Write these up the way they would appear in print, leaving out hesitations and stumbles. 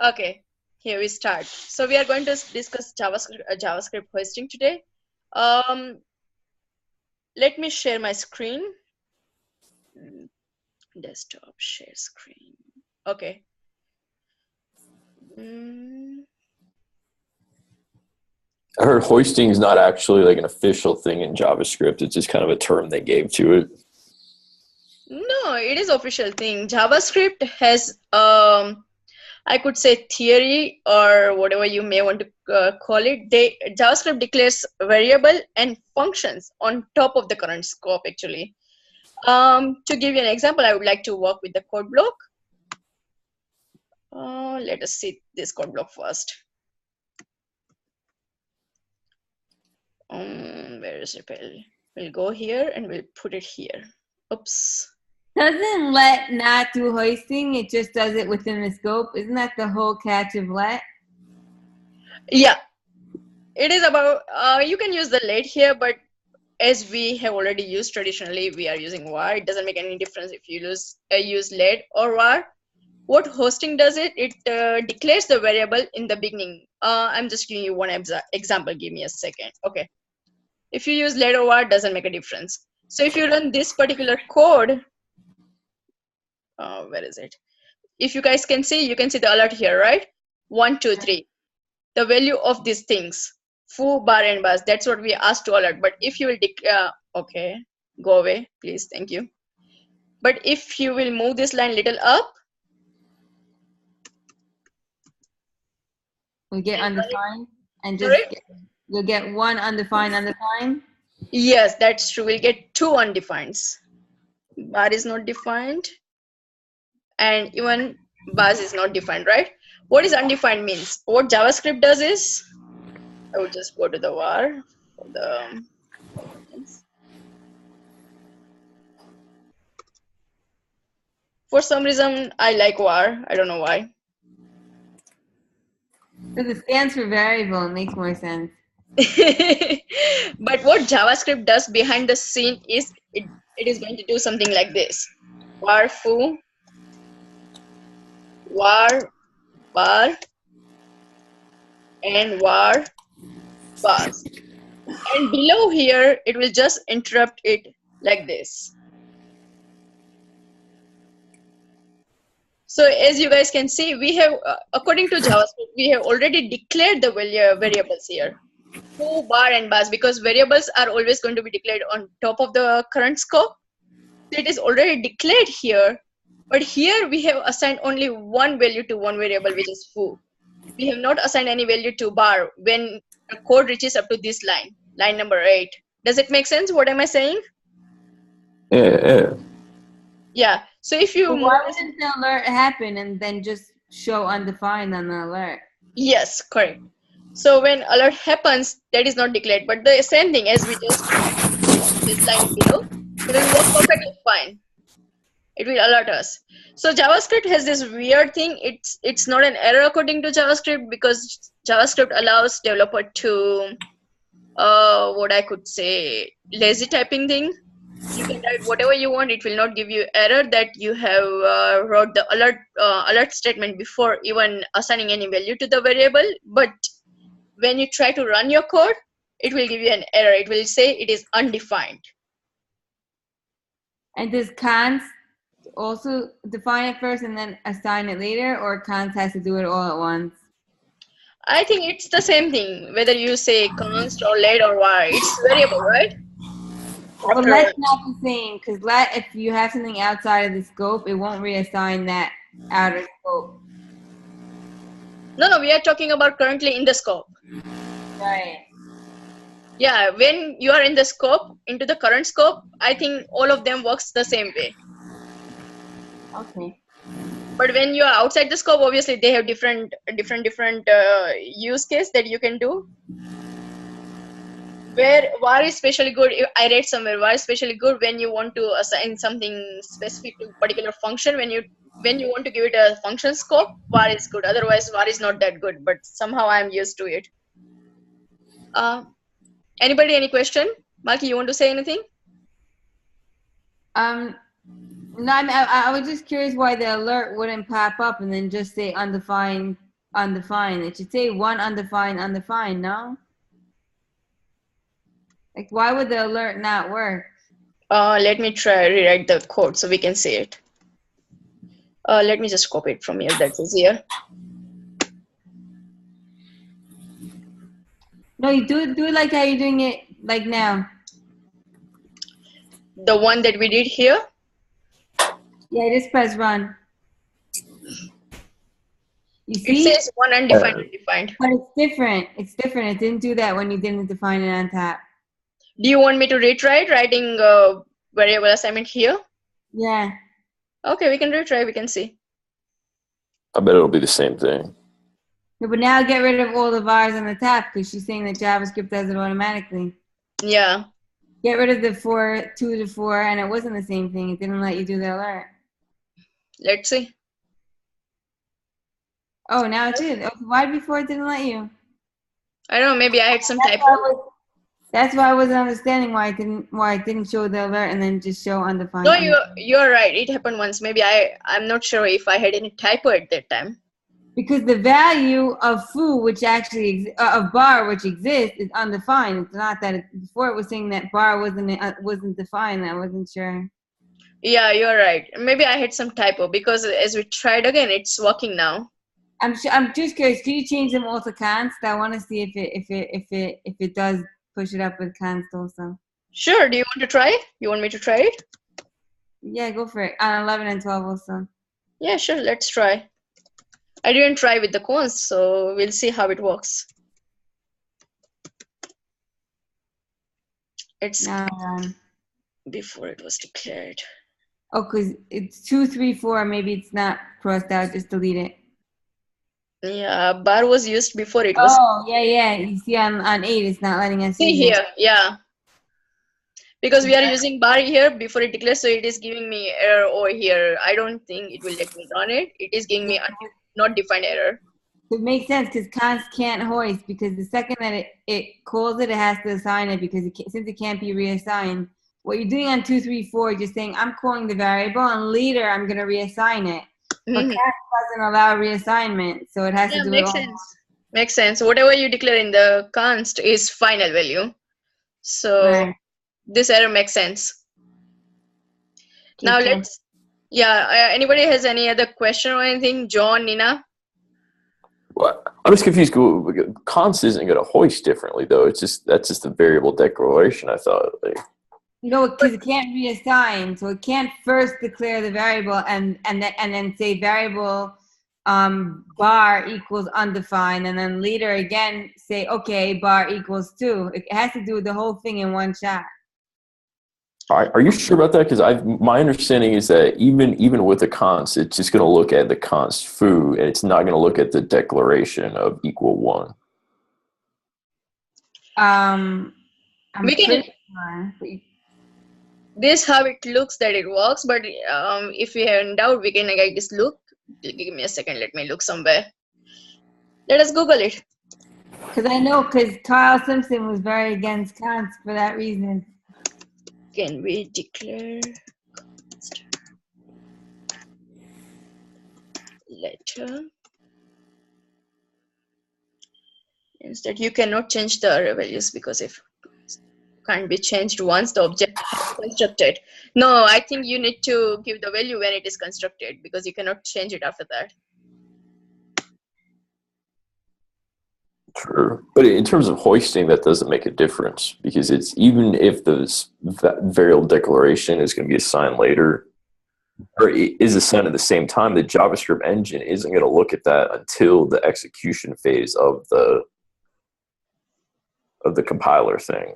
Okay, here we start. So we are going to discuss JavaScript hoisting today. Um, Let me share my screen. Desktop share screen. Okay. Mm, I heard hoisting is not actually like an official thing in JavaScript. It's just kind of a term they gave to it. no, it is official thing. JavaScript has I could say theory or whatever you may want to call it. JavaScript declares variable and functions on top of the current scope actually. To give you an example, I would like to work with the code block. Let us see this code block first. Where is it? We'll go here and we'll put it here. Oops. Doesn't let not do hoisting, it just does it within the scope. Isn't that the whole catch of let? Yeah, it is about, you can use the let here, but as we have already used traditionally, we are using var. It doesn't make any difference if you use let or var. What hosting does it declares the variable in the beginning. I'm just giving you one example. Give me a second. Okay. If you use let or var, doesn't make a difference. So if you run this particular code, where is it? If you guys can see, you can see the alert here, right? 1, 2, 3. The value of these things, foo, bar, and bars. That's what we asked to alert. But if you will declare, okay, go away, please. Thank you. But if you will move this line little up, We get undefined and sorry? you'll get one undefined. Yes, that's true. We'll get 2 undefineds. Bar is not defined, and even bars is not defined, right? What is undefined means? What JavaScript does is, I will just go to the var for the for some reason I like var. I don't know why. Because it stands for variable, it makes more sense. But what JavaScript does behind the scene is it is going to do something like this. Var foo, var bar, and var bars. And below here, it will just interrupt it like this. So as you guys can see, we have, according to JavaScript, we have already declared the variables here. Foo, bar, and bars, because variables are always going to be declared on top of the current scope. So it is already declared here, but here we have assigned only one value to one variable, which is foo. We have not assigned any value to bar when the code reaches up to this line, line number 8. Does it make sense? What am I saying? Yeah. Yeah. So if you why wouldn't the alert happen and then just show undefined on the alert? Yes, correct. So when alert happens, that is not declared. But the same thing as we just this line below, it will work perfectly fine. It will alert us. So JavaScript has this weird thing. It's not an error according to JavaScript, because JavaScript allows developer to what I could say, lazy typing thing. You can write whatever you want. It will not give you error that you have wrote the alert statement before even assigning any value to the variable. But when you try to run your code, it will give you an error. It will say it is undefined. And does const also define it first and then assign it later, or const has to do it all at once? I think it's the same thing, whether you say const or let or var. It's variable, right? Well, let's not the same, because let, if you have something outside of the scope, it won't reassign that outer scope. No, we are talking about currently in the scope. Right. Yeah, when you are in the scope, into the current scope, I think all of them works the same way. Okay. But when you are outside the scope, obviously they have different use case that you can do. Where var is especially good, I read somewhere var is especially good when you want to assign something specific to particular function. When you want to give it a function scope, var is good. Otherwise, var is not that good. But somehow I am used to it. Anybody, any question? Maki, you want to say anything? No, I was just curious why the alert wouldn't pop up and then just say undefined undefined. It should say one undefined, undefined, no? Like, why would the alert not work? Let me try rewrite the code so we can see it. Let me just copy it from here. That's easier. No, you do it like how you're doing it like now. The one that we did here. Yeah, just press run. You It see? says one undefined, undefined. But it's different. It's different. It didn't do that when you didn't define it on top. Do you want me to retry it, writing variable assignment here? Yeah. Okay, we can retry. We can see. I bet it'll be the same thing. No, but now get rid of all the vars on the top because she's saying that JavaScript does it automatically. Yeah. Get rid of the 2 to 4, and it wasn't the same thing. It didn't let you do the alert. Let's see. Oh, now it did. Okay, why before it didn't let you? I don't know. Maybe I had some typo. That's why I wasn't understanding why it didn't show the alert and then just show undefined. No, you're right. It happened once. Maybe I'm not sure if I had any typo at that time. Because the value of foo, which actually of bar, which exists, is undefined. It's not that before it was saying that bar wasn't defined. I wasn't sure. Yeah, you're right. Maybe I had some typo because as we tried again, it's working now. I'm just curious. Can you change them all to const? I want to see if it does push it up with const also. Sure. Do you want to try it? You want me to try it? Yeah, go for it. On 11 and 12 also. Yeah, sure. Let's try. I didn't try with the const, so we'll see how it works. It's before it was declared. Oh, because it's 2, 3, 4. Maybe it's not crossed out. Just delete it. Yeah, bar was used before it was. Oh, yeah. You see on 8, it's not letting us see use here. it. Yeah. Because we are using bar here before it declares, so it is giving me error over here. I don't think it will let me run it. It is giving me not defined error. It makes sense because const can't hoist because the second that it calls it, it has to assign it because since it can't be reassigned. What you're doing on 2, 3, 4, just saying I'm calling the variable and later I'm going to reassign it. But const doesn't allow reassignment, so it has to do it all. Makes sense. Whatever you declare in the const is final value. So this error makes sense. Now let's, anybody has any other question or anything? John, Nina? Well, I'm just confused. Const isn't going to hoist differently, though. That's just a variable declaration, I thought. No, because it can't reassign, so it can't first declare the variable and then say variable bar equals undefined, and then later again say okay bar equals 2. It has to do the whole thing in one shot. Are you sure about that? Because my understanding is that even with the const, it's just going to look at the const foo, and it's not going to look at the declaration of equal 1. I'm pretty sure. This how it looks that it works, but if we have in doubt, we can just look. Give me a second. Let me look somewhere. Let us Google it. Because I know, because Kyle Simpson was very against const for that reason. Can we declare const letter? Instead, you cannot change the array values because if can't be changed once the object is constructed. No, I think you need to give the value when it is constructed because you cannot change it after that. True. But in terms of hoisting, that doesn't make a difference because it's even if the variable declaration is going to be assigned later or is assigned at the same time, the JavaScript engine isn't going to look at that until the execution phase of the compiler thing.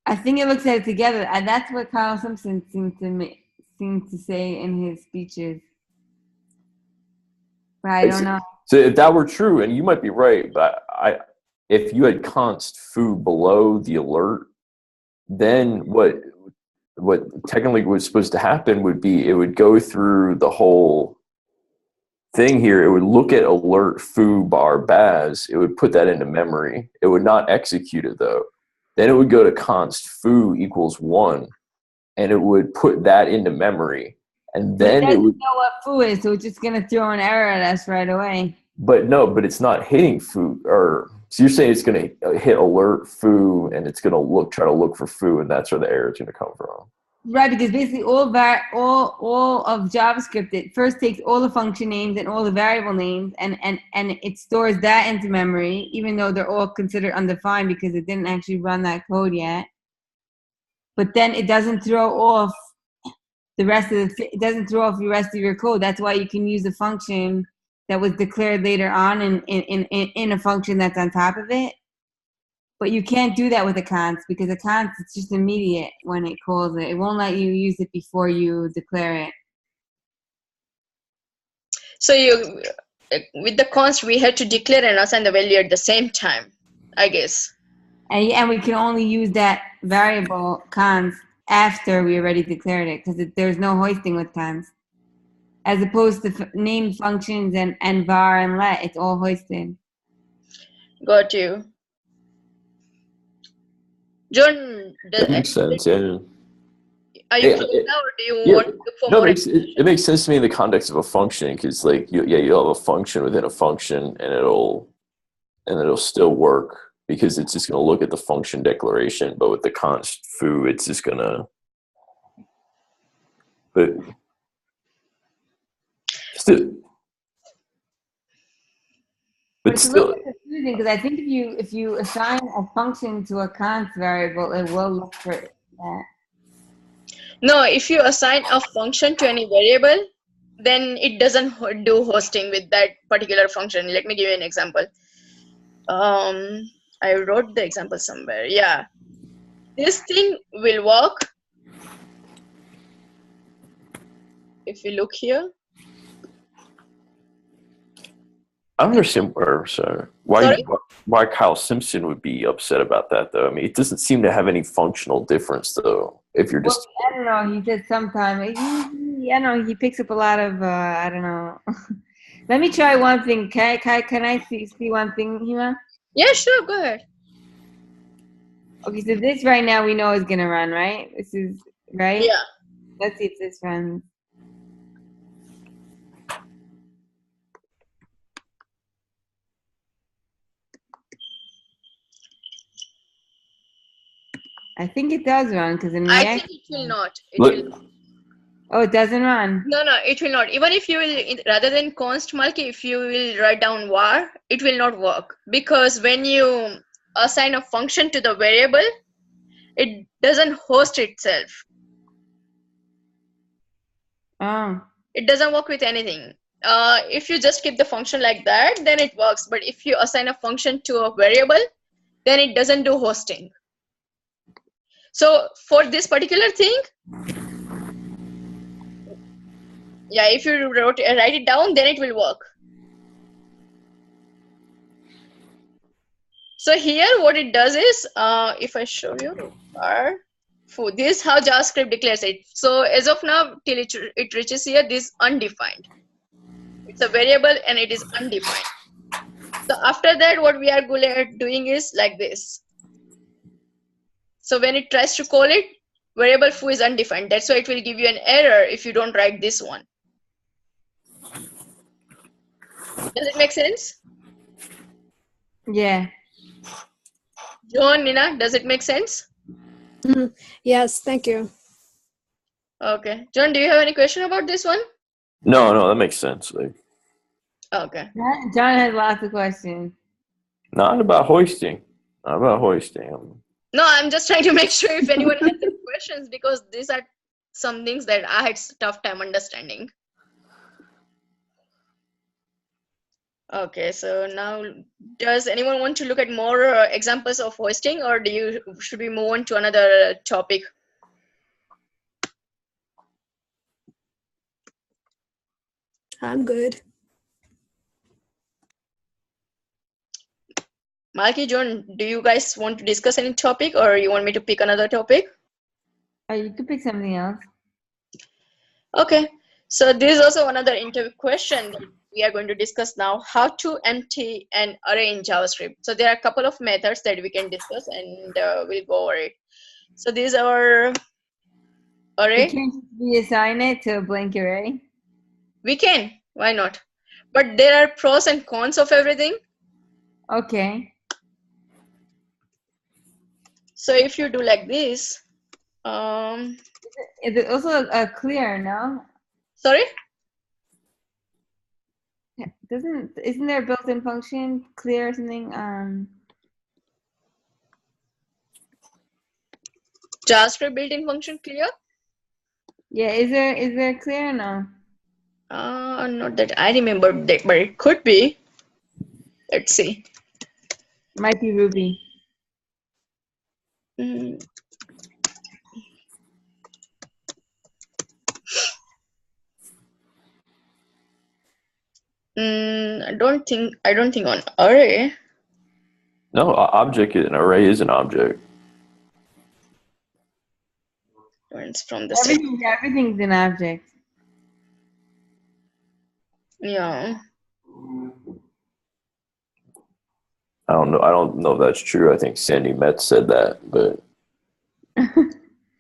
I think it looks at it together. That's what Kyle Simpson seemed to say in his speeches. But I don't know. So if that were true, and you might be right, but if you had const foo below the alert, then what technically was supposed to happen would be it would go through the whole thing here. It would look at alert foo bar baz. It would put that into memory. It would not execute it though. Then it would go to const foo equals 1, and it would put that into memory. And then it doesn't know what foo is, so it's just going to throw an error at us right away. But no, but it's not hitting foo, or so you're saying it's going to hit alert foo, and it's going to try to look for foo, and that's where the error is going to come from. Right, because basically all of JavaScript, it first takes all the function names and all the variable names, and it stores that into memory, even though they're all considered undefined because it didn't actually run that code yet. But then it doesn't throw off the rest of it doesn't throw off the rest of your code. That's why you can use a function that was declared later on in a function that's on top of it. But you can't do that with a const, because a const, it's just immediate when it calls it. It won't let you use it before you declare it. So with the const, we have to declare and assign the value at the same time, I guess. And we can only use that variable const after we already declared it, because there's no hoisting with const. As opposed to named functions and var and let, it's all hoisted. Got you. John, That makes sense, yeah. Are you clear now, or do you want to look for more? It makes sense to me in the context of a function, because like you'll have a function within a function, and it'll still work because it's just going to look at the function declaration. But with the const foo, it's just going to. But still. It's a little bit confusing, because I think if you assign a function to a const variable, it will look for that. No, if you assign a function to any variable, then it doesn't do hosting with that particular function. Let me give you an example. I wrote the example somewhere. Yeah, this thing will work if you look here. I don't understand why Kyle Simpson would be upset about that, though. I mean, it doesn't seem to have any functional difference, though. If you're just, I don't know. He said sometimes. I don't know. He picks up a lot of. I don't know. Let me try one thing. Can I see one thing, Hima? Yeah, sure. Go ahead. Okay, so this right now we know is gonna run, right? This is right. Yeah. Let's see if this runs. I think it does run, because in I React. think it will not. It will. Oh, it doesn't run. No, it will not. Even if you will, rather than const Malki, if you will write down var, it will not work, because when you assign a function to the variable, it doesn't host itself. Oh. It doesn't work with anything. If you just keep the function like that, then it works. But if you assign a function to a variable, then it doesn't do hosting. So for this particular thing, yeah, if you write it down, then it will work. So here what it does is, if I show you, this is how JavaScript declares it. So as of now, till it reaches here, this undefined. It's a variable and it is undefined. So after that, what we are doing is like this. So when it tries to call it, variable foo is undefined. That's why it will give you an error if you don't write this one. Does it make sense? Yeah. John, Nina, does it make sense? Mm-hmm. Yes, thank you. Okay. John, do you have any question about this one? No, that makes sense. Like, okay. John has lots of questions. Not about hoisting. Not about hoisting. No, I'm just trying to make sure if anyone has any questions, because these are some things that I had tough time understanding. Okay, so now does anyone want to look at more examples of hoisting, or should we move on to another topic? I'm good. Malky, John, do you guys want to discuss any topic, or you want me to pick another topic? You could pick something else. Okay, so this is also another interview question that we are going to discuss now: how to empty an array in JavaScript. So there are a couple of methods that we can discuss, and we'll go over it. So this is our array. We can't reassign it to a blank array. We can. Why not? But there are pros and cons of everything. Okay. So if you do like this, Is it also a clear? No. sorry. Isn't there a built-in function clear or something? JavaScript built-in function clear? Yeah. Is there clear or no? Not that I remember that, but it could be. Let's see. Might be Ruby. Mm. I don't think on array. No, object an array is an object. It's from the set. Everything's an object. Yeah. I don't know. I don't know if that's true. I think Sandy Metz said that, but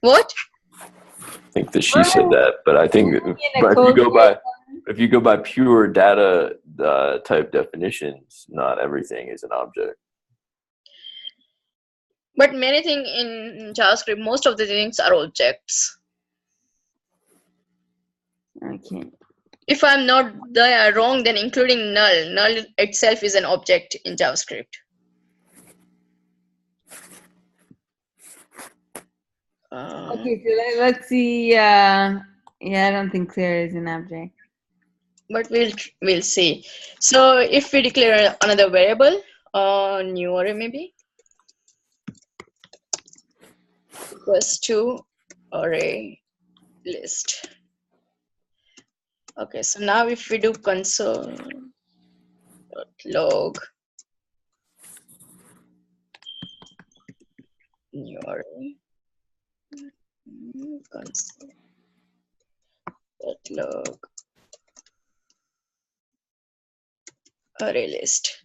What? I think that she said that. But I think but if you go by pure data type definitions, not everything is an object. But many things in JavaScript, most of the things are objects. Okay. If I'm not wrong, then including null. Null itself is an object in JavaScript. Okay, so let's see. Yeah, I don't think clear is an object. But we'll see. So if we declare another variable, new array maybe, equals to array list. Okay, so now if we do console.log new array console.log array list.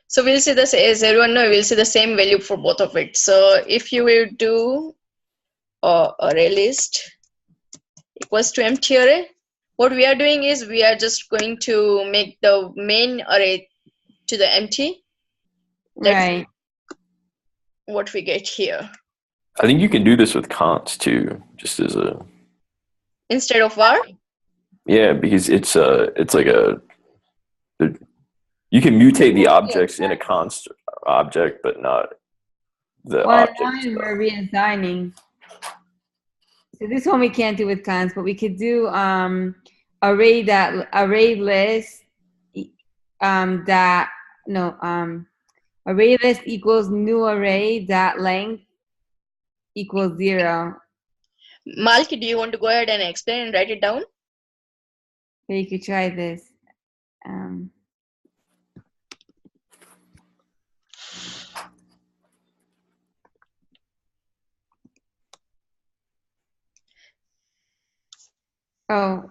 So we'll see this, as everyone know, we'll see the same value for both of it. So if you will do array list equals to empty array, what we are doing is we are just going to make the main array to the empty. That's right. what we get here. I think you can do this with const too, just as a Instead of var? Yeah, because it's like you can mutate the objects in a const object, but not the object. Now we're reassigning. So this one we can't do with const, but we could do array list array list equals new array dot length equals 0. Malki, do you want to go ahead and explain and write it down? So you could try this. Oh,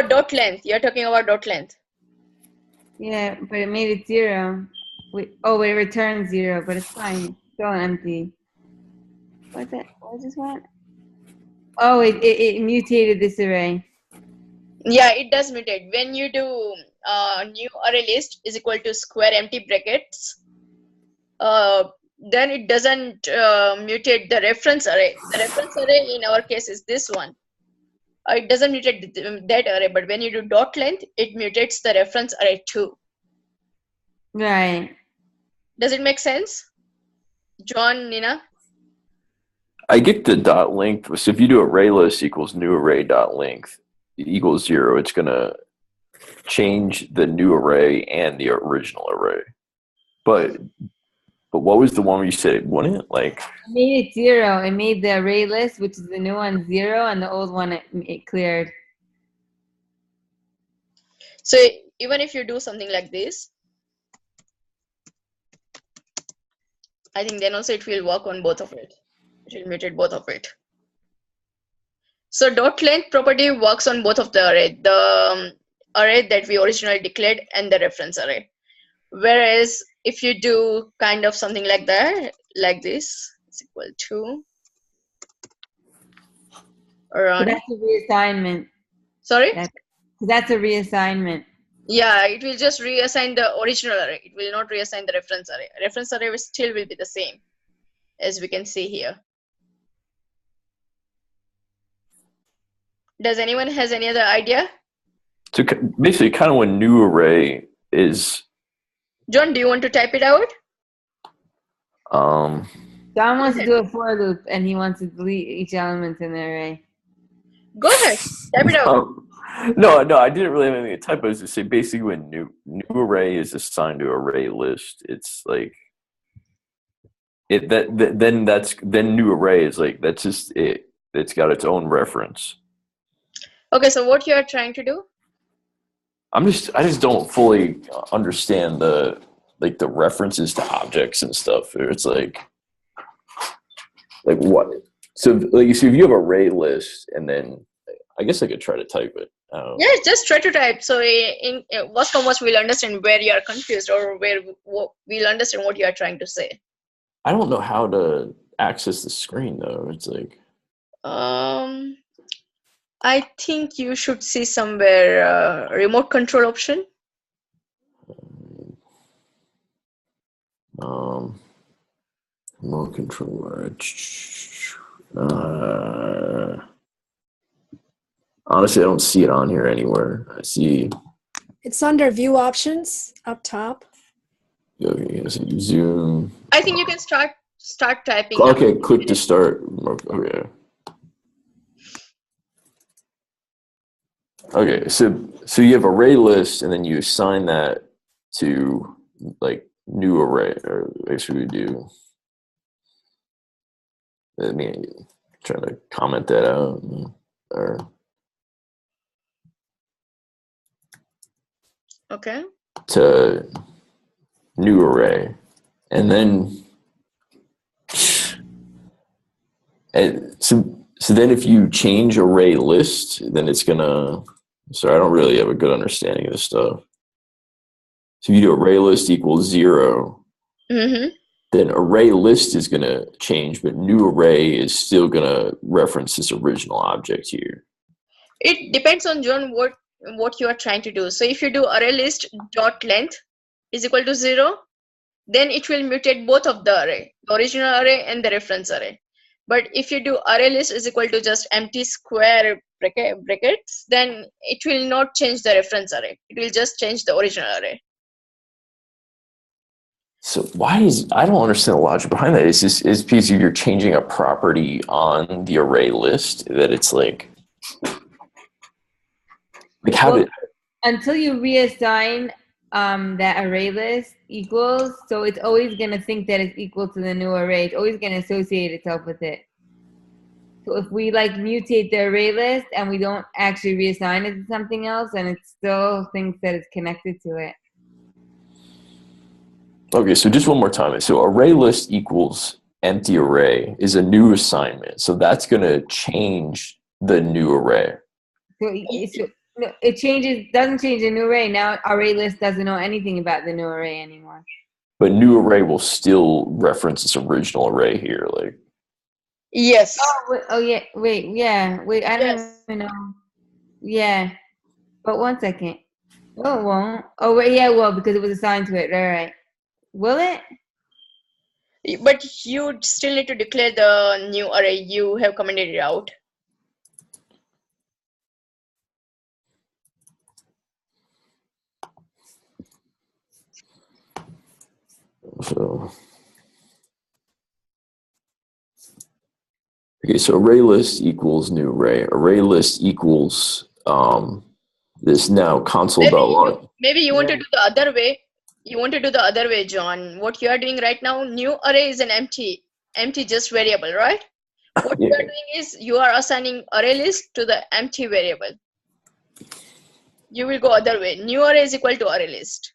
dot length. You're talking about dot length. yeah, but it made it 0. It returned 0, but it's fine. It's still empty. What's that? What is this one? Oh, it mutated this array. Yeah, it does mutate. When you do new array list is equal to square empty brackets, then it doesn't mutate the reference array. The reference array in our case is this one. It doesn't mutate that array, but when you do dot length, it mutates the reference array too. Right. Does it make sense? John, Nina? I get the dot length. So if you do array list equals new array dot length equals 0, it's gonna change the new array and the original array. But what was the one where you said it wouldn't? Like, it made it 0. It made the array list, which is the new one, 0, and the old one it cleared. So even if you do something like this, I think then also it will work on both of it. It will mutate both of it. So dot length property works on both of the array, the array that we originally declared and the reference array. Whereas if you do kind of something like that, like this, it's equal to run. So that's the reassignment. Sorry? That's a reassignment. Yeah, it will just reassign the original array. It will not reassign the reference array. Reference array still will be the same, as we can see here. Does anyone has any other idea? So basically, kind of when new array is. John, do you want to type it out? John wants to do a for loop, and he wants to delete each element in the array. Go ahead, type it out. No, I didn't really have anything to type. I was just saying basically when new array is assigned to array list, it's like then new array is like that's just it. It's got its own reference. Okay, so what you are trying to do? I just don't fully understand the references to objects and stuff. It's like what? So if you have array list and then I guess I could try to type it. Yeah, just try to type. So in worst come worst, we'll understand where you are confused or we'll understand what you are trying to say. I don't know how to access the screen though. It's like. I think you should see somewhere remote control option. Remote control. Honestly, I don't see it on here anywhere. I see. It's under view options up top. Okay, so zoom. I think you can start typing. Okay, click to start. Okay. Okay, so you have array list, and then you assign that to like new array, or actually we do. I mean, trying to comment that out, or okay. To new array, and then so then if you change array list, then it's gonna. Sorry, I don't really have a good understanding of this stuff. So if you do array list equals 0, then array list is going to change, but new array is still going to reference this original object here. It depends on John what you are trying to do. So if you do array list dot length is equal to 0, then it will mutate both of the array, the original array and the reference array. But if you do array list is equal to just empty square brackets, then it will not change the reference array. It will just change the original array. So I don't understand the logic behind that. Is because you're changing a property on the array list that it's like how did until you reassign that array list equals, so it's always going to think that it's equal to the new array. It's always going to associate itself with it. So if we mutate the array list and we don't actually reassign it to something else, and it still thinks that it's connected to it. Okay, so just one more time. So array list equals empty array is a new assignment. So that's going to change the new array. So it doesn't change the new array. Now array list doesn't know anything about the new array anymore. But new array will still reference this original array here, Yes. I don't even know. Yeah, but 1 second. Oh, it won't. Oh, wait, yeah, well, because it was assigned to it. Right. Will it? But you still need to declare the new array. You have commented it out. So, okay, so array list equals new array. Array list equals this now console.log. Maybe you want to do the other way. You want to do the other way, John. What you are doing right now, new array is an empty just variable, right? What you are doing is you are assigning array list to the empty variable. You will go other way. New array is equal to array list.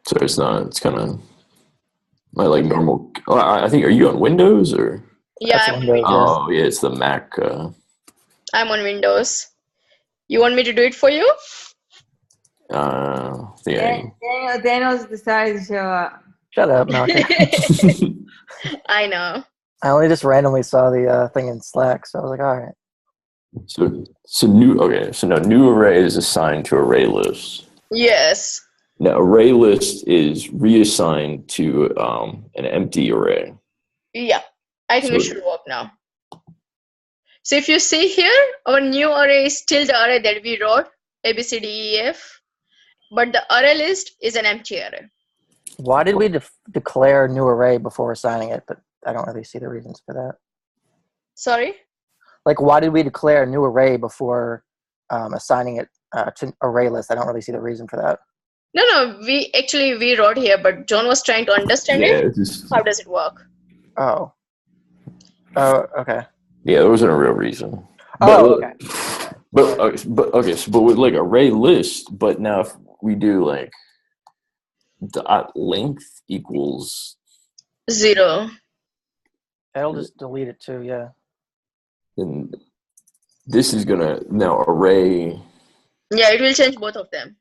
So it's not, it's kind of like normal. I think, are you on Windows or? Yeah, I'm on Windows. Oh, yeah, it's the Mac. I'm on Windows. You want me to do it for you? Yeah. Daniel's decided to show up. Shut up, Malcolm. I know. I only just randomly saw the thing in Slack, so I was like, all right. So new array is assigned to array list. Yes. Now array list is reassigned to an empty array. Yeah. I think So- it should work now. So if you see here, our new array is still the array that we wrote, A, B, C, D, E, F, but the array list is an empty array. Why did we declare new array before assigning it? But I don't really see the reasons for that. Sorry? Like, why did we declare a new array before assigning it to array list? I don't really see the reason for that. No, we wrote here, but John was trying to understand it. How does it work? Oh, okay. Yeah, there wasn't a real reason. Okay. But with like array list, but now if we do like dot length equals 0. That'll just delete it too, yeah. then this is gonna now array. Yeah, it will change both of them.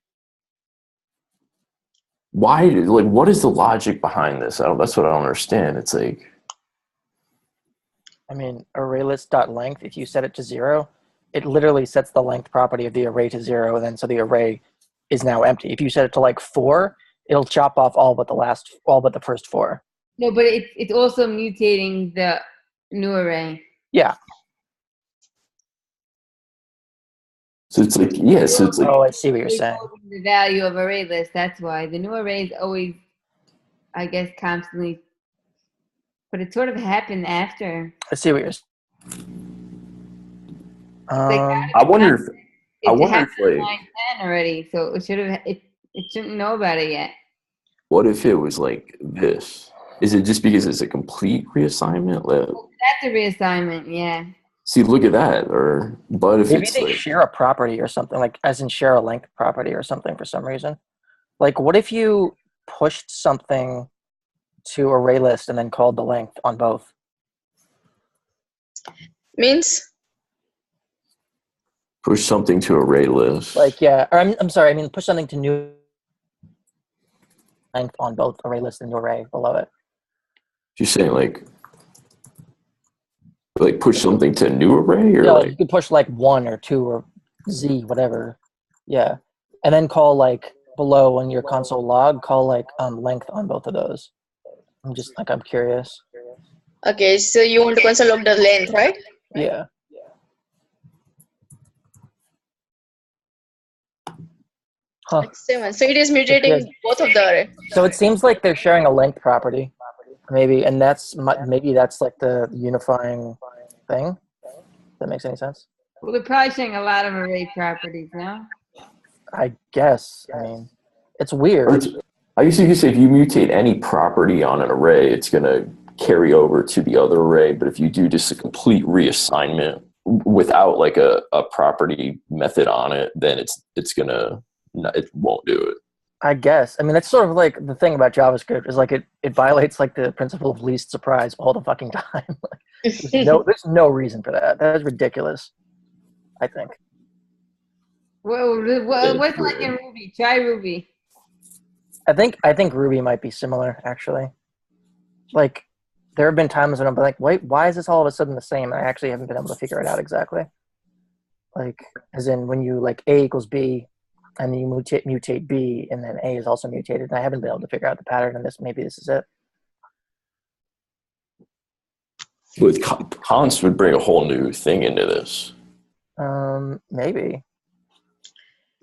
Why? Like, what is the logic behind this? That's what I don't understand. It's like, I mean, array list.length, if you set it to 0, it literally sets the length property of the array to 0, and then so the array is now empty. If you set it to like 4, it'll chop off all but the first 4. No, but it's also mutating the new array. Yeah. so it's like, yeah, so it's like, Oh, I see what you're It's saying. holding the value of array list. That's why the new array is always, I guess, constantly. But it sort of happened after. I see what you're saying. I wonder if It happened like, in line 10 already, so it should have. It shouldn't know about it yet. what if it was like this? Is it just because it's a complete reassignment? Like, That's a reassignment, yeah. see, look at that. But if Maybe it's they like, share a property or something, like as in share a length property or something for some reason. Like, what if you pushed something to array list and then called the length on both? Means? push something to array list. Like, yeah, or I'm sorry, I mean push something to new length on both array list and new array below it. You're saying like push something to a new array, or Yeah, like you could push like 1 or 2 or Z, whatever. Yeah, and then call like below on your console log, call like length on both of those. I'm curious. Okay, so you want to console log the length, right? Yeah. Huh. 7. So it is mutating both of the array. So it seems like they're sharing a length property, maybe, and maybe that's like the unifying thing. If that makes any sense? Well, they're probably showing a lot of array properties now. I guess. I mean, it's weird. I guess you could say if you mutate any property on an array, it's going to carry over to the other array. But if you do just a complete reassignment without like a property method on it, then it won't do it. I guess. I mean, that's sort of like the thing about JavaScript is like it violates like the principle of least surprise all the fucking time. There's no reason for that. That is ridiculous, I think. Well, what's like in Ruby? Try Ruby. I think Ruby might be similar, actually. Like, there have been times when I'm like, wait, why is this all of a sudden the same? And I actually haven't been able to figure it out exactly. Like, as in when you like A equals B, and then you mutate B, and then A is also mutated, and I haven't been able to figure out the pattern in this. Maybe this is it. With const would bring a whole new thing into this. Maybe.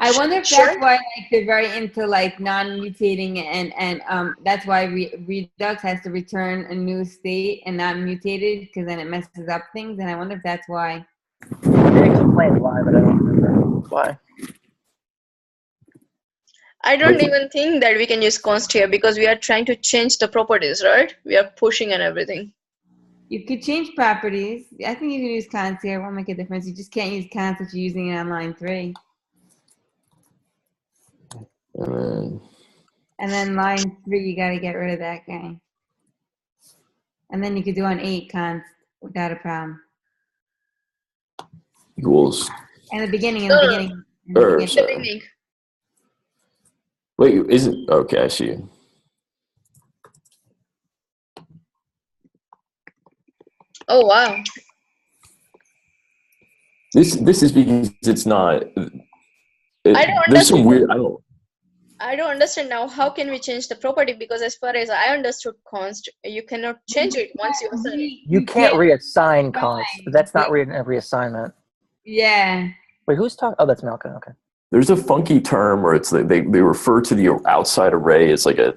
I wonder if that's why like they're very into like non-mutating and that's why Redux has to return a new state and not mutated because then it messes up things. And I wonder if that's why. They explained why, but I don't remember why. I don't even think that we can use const here because we are trying to change the properties, right? We are pushing and everything. You could change properties. I think you can use const here. It won't make a difference. You just can't use const if you're using it on line 3. And then line 3, you got to get rid of that guy. And then you could do on 8 const without a problem. Equals. In the beginning, Beginning. Wait, isn't okay? I see. Oh wow. This is because it's not. I don't There's some understand. weird. I don't understand now. How can we change the property? Because as far as I understood const, you cannot change it once you assign it. You can't reassign const. That's not a reassignment. Yeah. Wait, who's talking? Oh, that's Malcolm. Okay. There's a funky term where it's like they refer to the outside array. It's like a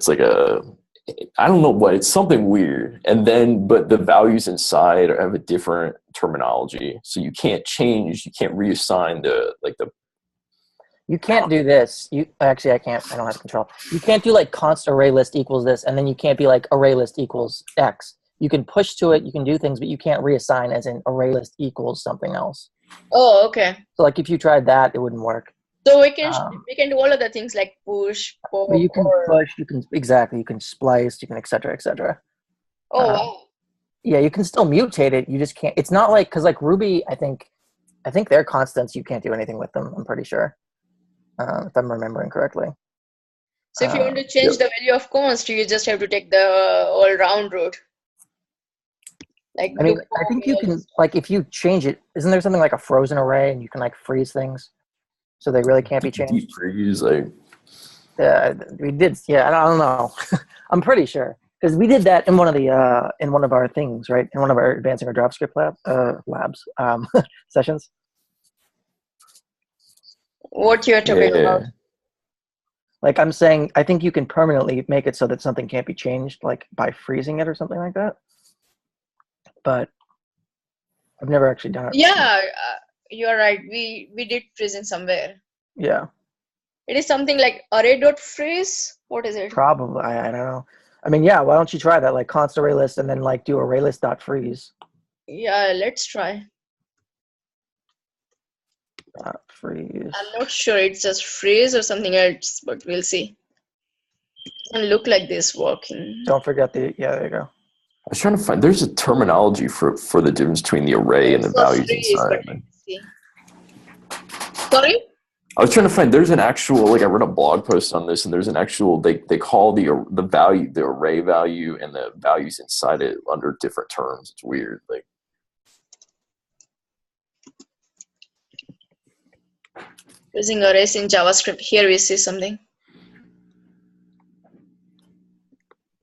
I don't know what, it's something weird. And then but the values inside have a different terminology. So you can't reassign the You can't do this. You actually, I can't. I don't have control. You can't do like const array list equals this, and then you can't be like array list equals X. You can push to it. You can do things, but you can't reassign as in array list equals something else. Oh, okay. So like if you tried that, it wouldn't work. So we can do all of the things like push, pop, But you can or push. You can you can splice. You can et cetera, et cetera. oh wow. Yeah, you can still mutate it. You just can't. It's not like because like Ruby, I think they're constants. You can't do anything with them. I'm pretty sure. If I'm remembering correctly. So if you want to change the value of const, you just have to take the all round route. Like I mean, I think you can, like, if you change it, isn't there something like a frozen array and you can like freeze things, so they really can't be changed? deep freeze, like. Yeah, we did. Yeah, I don't know. I'm pretty sure because we did that in one of the in one of our things, right? In one of our advancing our JavaScript labs sessions. What you're talking about? Like I'm saying, I think you can permanently make it so that something can't be changed, like by freezing it or something like that. But I've never actually done it. Yeah, you're right. We did freezing somewhere. Yeah. It is something like array.freeze. What is it? Probably. I don't know. I mean, yeah. Why don't you try that? Like const array list and then like do array list dot freeze. Yeah, let's try. Freeze. I'm not sure it's just freeze or something else, but we'll see. It doesn't look like this working. Don't forget the there you go. I was trying to find. There's a terminology for the difference between the array and the values inside. Sorry? I was trying to find. There's an actual, like, I read a blog post on this, and there's an actual. They call the value, the array value, and the values inside it under different terms. It's weird. Like. Using arrays in JavaScript. Here we see something.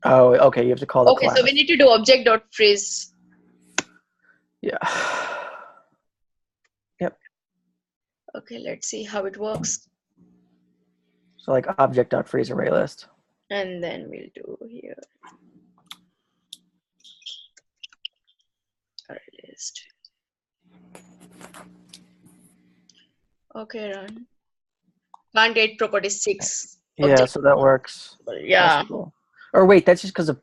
Oh, okay. You have to call the class. So we need to do object.freeze. Yeah. Yep. Okay, let's see how it works. So like object.freeze array list. And then we'll do here. Array list. Okay, run. Can't get property 6. Yeah, so that works. Yeah. Cool. Or wait, that's just because of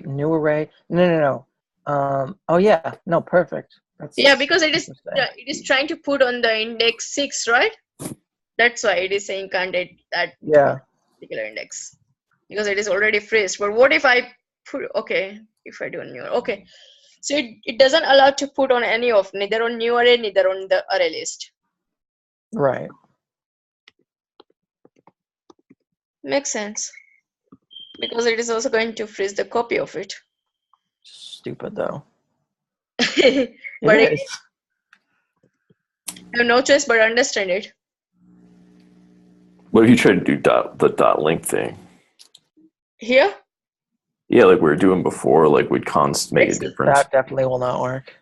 new array. No. Oh yeah, no, perfect. Because it is trying to put on the index 6, right? That's why it is saying can't get that particular index, because it is already freezed. But what if I put if I do a new so it doesn't allow to put on any of, neither on new array, neither on the array list. Right. Makes sense. Because it is also going to freeze the copy of it. Stupid though. But I have no choice but understand it. What if you try to do the dot link thing? Here? Yeah, like we were doing before, like would const make a difference? That definitely will not work.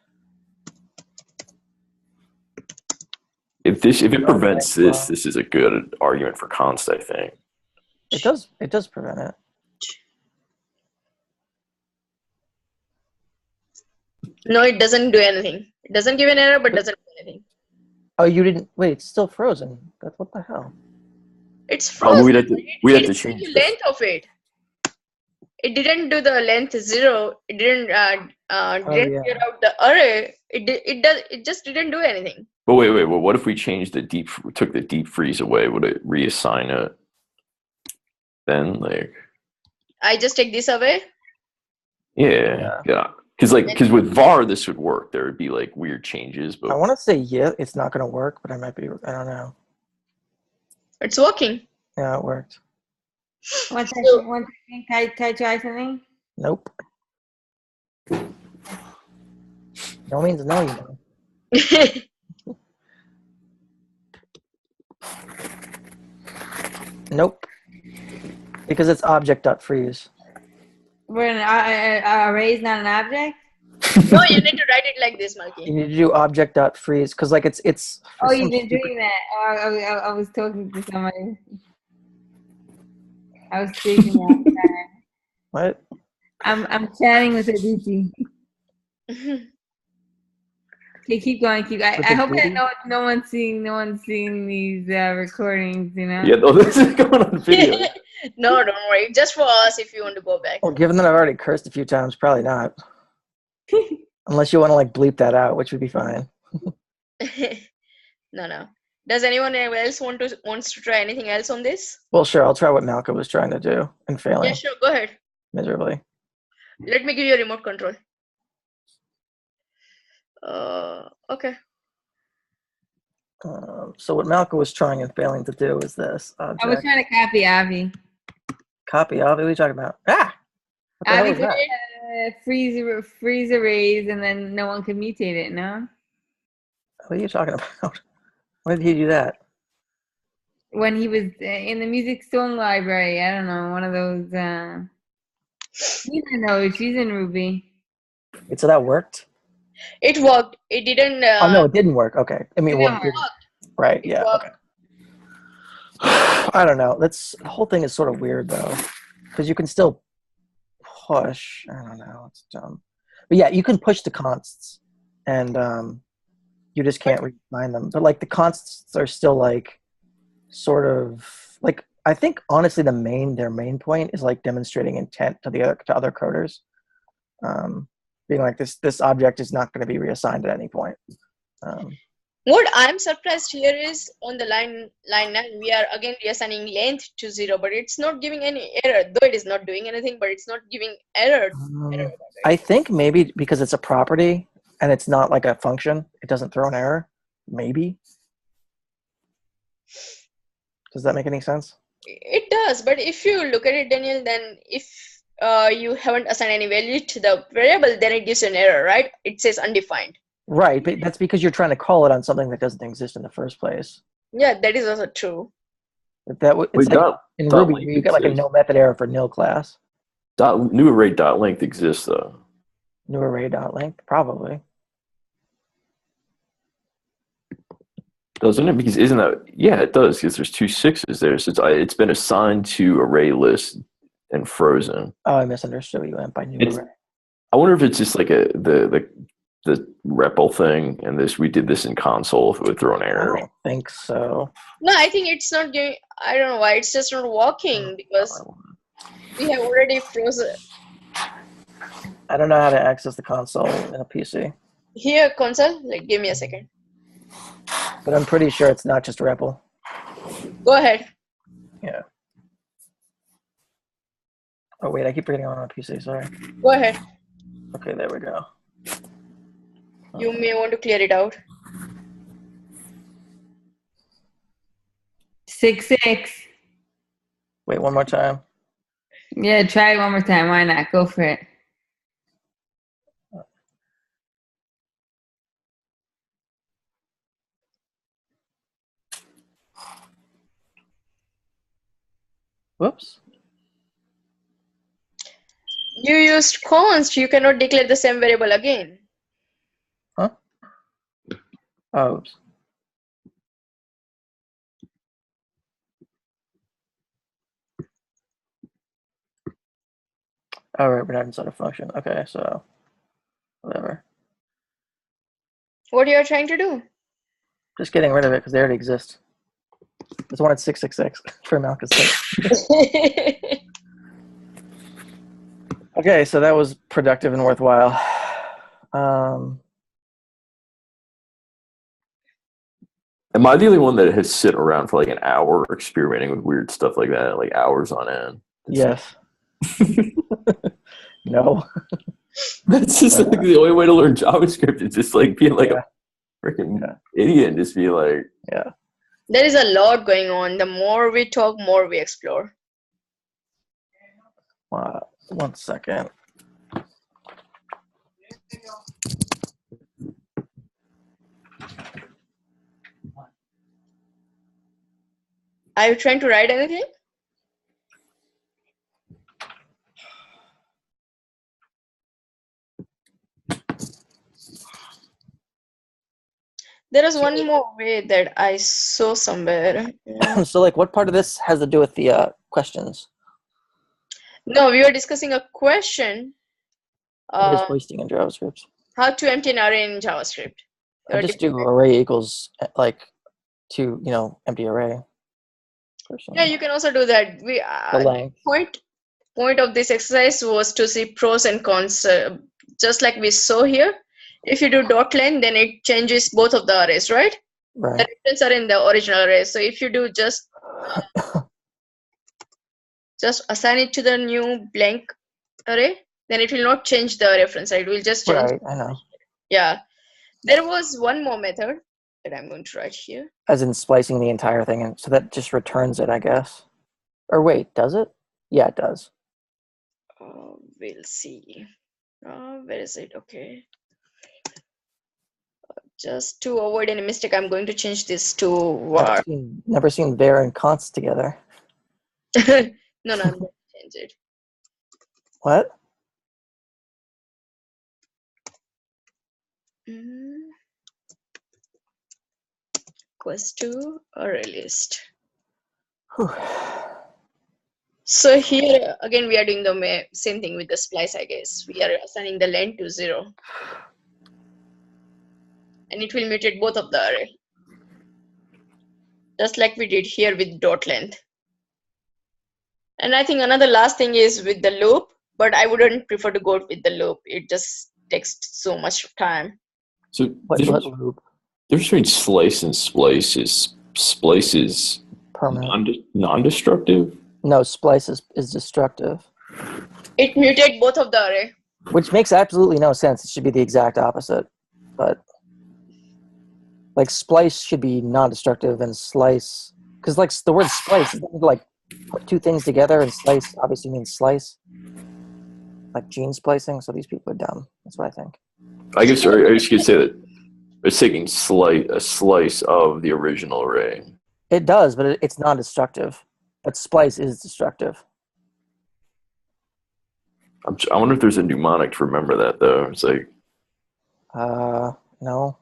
If it prevents this is a good argument for const, I think. It does prevent it. No, it doesn't do anything. It doesn't give an error, but doesn't do anything. Oh, you didn't wait. It's still frozen. That's what the hell. It's frozen. We'd have to change the length of it. It didn't do the length 0. It didn't clear out the array. It just didn't do anything. But wait. Well, what if we changed took the deep freeze away? Would it reassign it? Then I just take this away. Yeah. Because with var this would work. There would be like weird changes. But I want to say it's not going to work, but I might be. I don't know. It's working. Yeah, it worked. One second. Can I try something? Nope. No means no, you know. Nope. Because it's object.freeze. We're an array is not an object. No, you need to write it like this, You Malki. need to do object.freeze because like it's Oh, some you've been stupid- doing that. Oh, I was talking to somebody. I was speaking outside. what? I'm chatting with Aditi. Okay, keep going. I hope that no one's seeing these recordings. You know. Yeah, no, this is going on video. No, don't worry. Just for us, if you want to go back. Well, given that I've already cursed a few times, probably not. Unless you want to like bleep that out, which would be fine. No. Does anyone else wants to try anything else on this? Well, sure. I'll try what Malcolm was trying to do and failing Yeah, sure. Go ahead. miserably. Let me give you a remote control. Okay. So what Malcolm was trying and failing to do is this I was object. trying to copy Avi. Copy Avi. What are you talking about? Ah! What the hell Avi is that? said freeze arrays, and then no one could mutate it. No. What are you talking about? When did he do that? When he was in the music song library, I don't know, one of those. You don't know. She's in Ruby. Wait, so that worked? It worked. It didn't. Oh no, it didn't work. Okay. I mean, It well, didn't right? It Yeah. worked. Okay. I don't know. The whole thing is sort of weird though, because you can still push. I don't know. It's dumb. But yeah, you can push the consts, and you just can't redefine them. But like the consts are still like sort of like I think honestly their main point is like demonstrating intent to other coders, being like this object is not going to be reassigned at any point. What I'm surprised here is on the line 9 we are again reassigning length to 0, but it's not giving any error. Though it is not doing anything, but it's not giving error. I think maybe because it's a property and it's not like a function, it doesn't throw an error. Maybe. Does that make any sense? It does, but if you look at it, Daniel, then if you haven't assigned any value to the variable, then it gives you an error, right? It says undefined. Right, but that's because you're trying to call it on something that doesn't exist in the first place. Yeah, that is also true. It's like in Ruby, length you get like a exists. no method error for nil class. New array dot length exists though. New array dot length, probably. Doesn't it? Because isn't that? Yeah, it does. Because there's 2 6s there, so it's been assigned to array list and frozen. Oh, I misunderstood what you meant by new array. I wonder if it's just like the REPL thing, and we did this in console if it would throw an I error. don't think so. No, I think it's not giving. I don't know why it's just not working because we have already frozen. I don't know how to access the console in a PC, Here, console. Like, give me a second. but I'm pretty sure it's not just REPL. Go ahead. Yeah. Oh wait, I keep forgetting I'm on a PC. Sorry. Go ahead. Okay, there we go. You may want to clear it out. 6-6. Wait, one more time. Yeah, try it one more time. Why not? Go for it. Whoops. You used const. You cannot declare the same variable again. Huh? Oh, oops. All right, we're not inside a function. Okay, so whatever. What you are trying to do? Just getting rid of it because they already exist. This one at 666 for Malcolm's sake. Okay, so that was productive and worthwhile. Am I the only one that has sit around for like an hour experimenting with weird stuff like that, like hours on end? Yes. No. That's just like the only way to learn JavaScript. Is just like being like a freaking idiot and just be like, Yeah. There is a lot going on. The more we talk, more we explore. One second. Are you trying to write anything? There is one more way that I saw somewhere. So like what part of this has to do with the questions? No, we were discussing a question. What is hoisting in JavaScript? How to empty an array in JavaScript. I just do array equals like to empty array. Yeah, you can also do that. We The length. point of this exercise was to see pros and cons, just like we saw here. If you do dot length, then it changes both of the arrays, right? Right. The references are in the original array. So if you do just assign it to the new blank array, then it will not change the reference. It will just change. Right, I know. Yeah. There was one more method that I'm going to write here. As in splicing the entire thing, and so that just returns it, I guess. Or wait, does it? Yeah, it does. We'll see. Where is it? Okay. Just to avoid any mistake, I'm going to change this to var. Never seen var and const together. No, I'm going to change it. What? Quest to array list. Whew. So here again we are doing the same thing with the splice, I guess. We are assigning the length to 0. And it will mutate both of the array. Just like we did here with dot length. And I think another last thing is with the loop, but I wouldn't prefer to go with the loop. It just takes so much time. So what loop? Difference between slice and splice is non-destructive. No, splice is destructive. It mutates both of the array. Which makes absolutely no sense. It should be the exact opposite. But like splice should be non-destructive and slice, because like the word splice is like put two things together, and slice obviously means slice. Like gene splicing, so these people are dumb. That's what I think. I guess I just could say that it's taking a slice of the original array. It does, but it's non-destructive. But splice is destructive. I wonder if there's a mnemonic to remember that, though. It's like... No.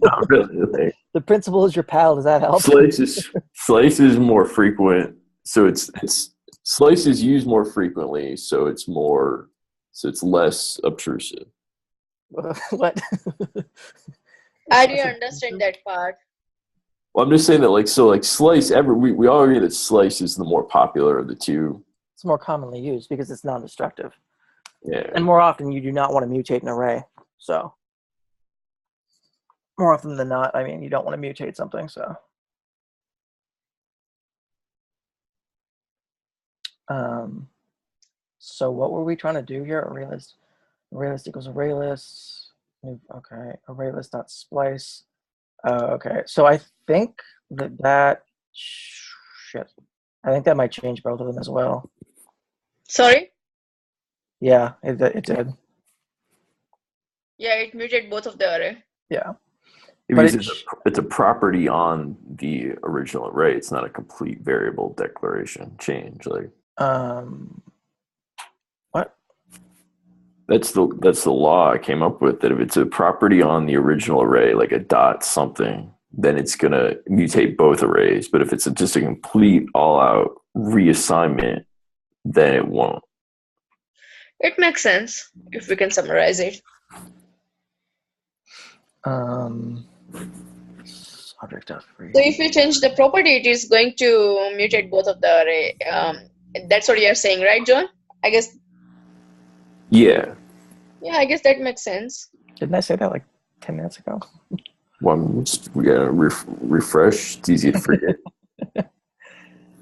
Not really. The principle is your pal. Does that help? Slice is more frequent, so it's slice is used more frequently, so it's less obtrusive. What? I didn't understand that part. Well, I'm just saying that slice. We all agree that slice is the more popular of the two. It's more commonly used because it's non-destructive. Yeah. And more often, you do not want to mutate an array. So more often than not, I mean, you don't want to mutate something. So. So what were we trying to do here? Array list equals array list. Okay, array list dot splice. Okay, so I think that shit. I think that might change both of them as well. Sorry? Yeah, it did. Yeah, it muted both of the array. Yeah. Because it's a property on the original array. It's not a complete variable declaration change. Like what? That's the law I came up with, that if it's a property on the original array, like a dot something, then it's gonna mutate both arrays. But if it's just a complete all-out reassignment, then it won't. It makes sense if we can summarize it. Object of free. So if you change the property, it is going to mutate both of the array. That's what you're saying, right, John? I guess. Yeah. Yeah, I guess that makes sense. Didn't I say that like 10 minutes ago? Well, we gotta refresh. It's easy to forget.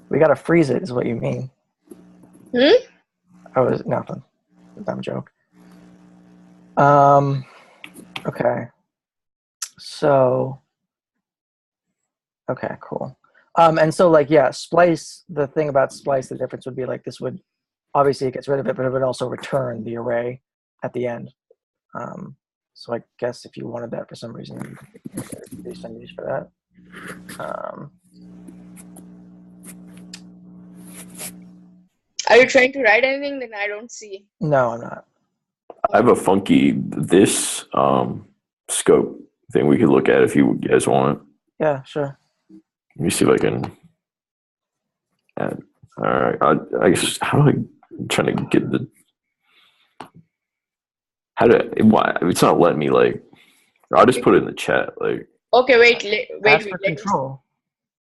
We gotta freeze it, is what you mean. Oh, it's nothing. Dumb joke. Okay. So. Okay, cool. And so like, yeah, splice, the thing about splice, the difference would be like this would, obviously it gets rid of it, but it would also return the array at the end. So I guess if you wanted that for some reason, you could do some use for that. Are you trying to write anything? Then I don't see. No, I'm not. I have a funky this scope thing we could look at if you guys want. Yeah, sure. Let me see if I can add. All right. I guess, how do I'm trying to get the. Why? It's not letting me, like. I'll just put it in the chat. Like. Okay, wait. Ask for control.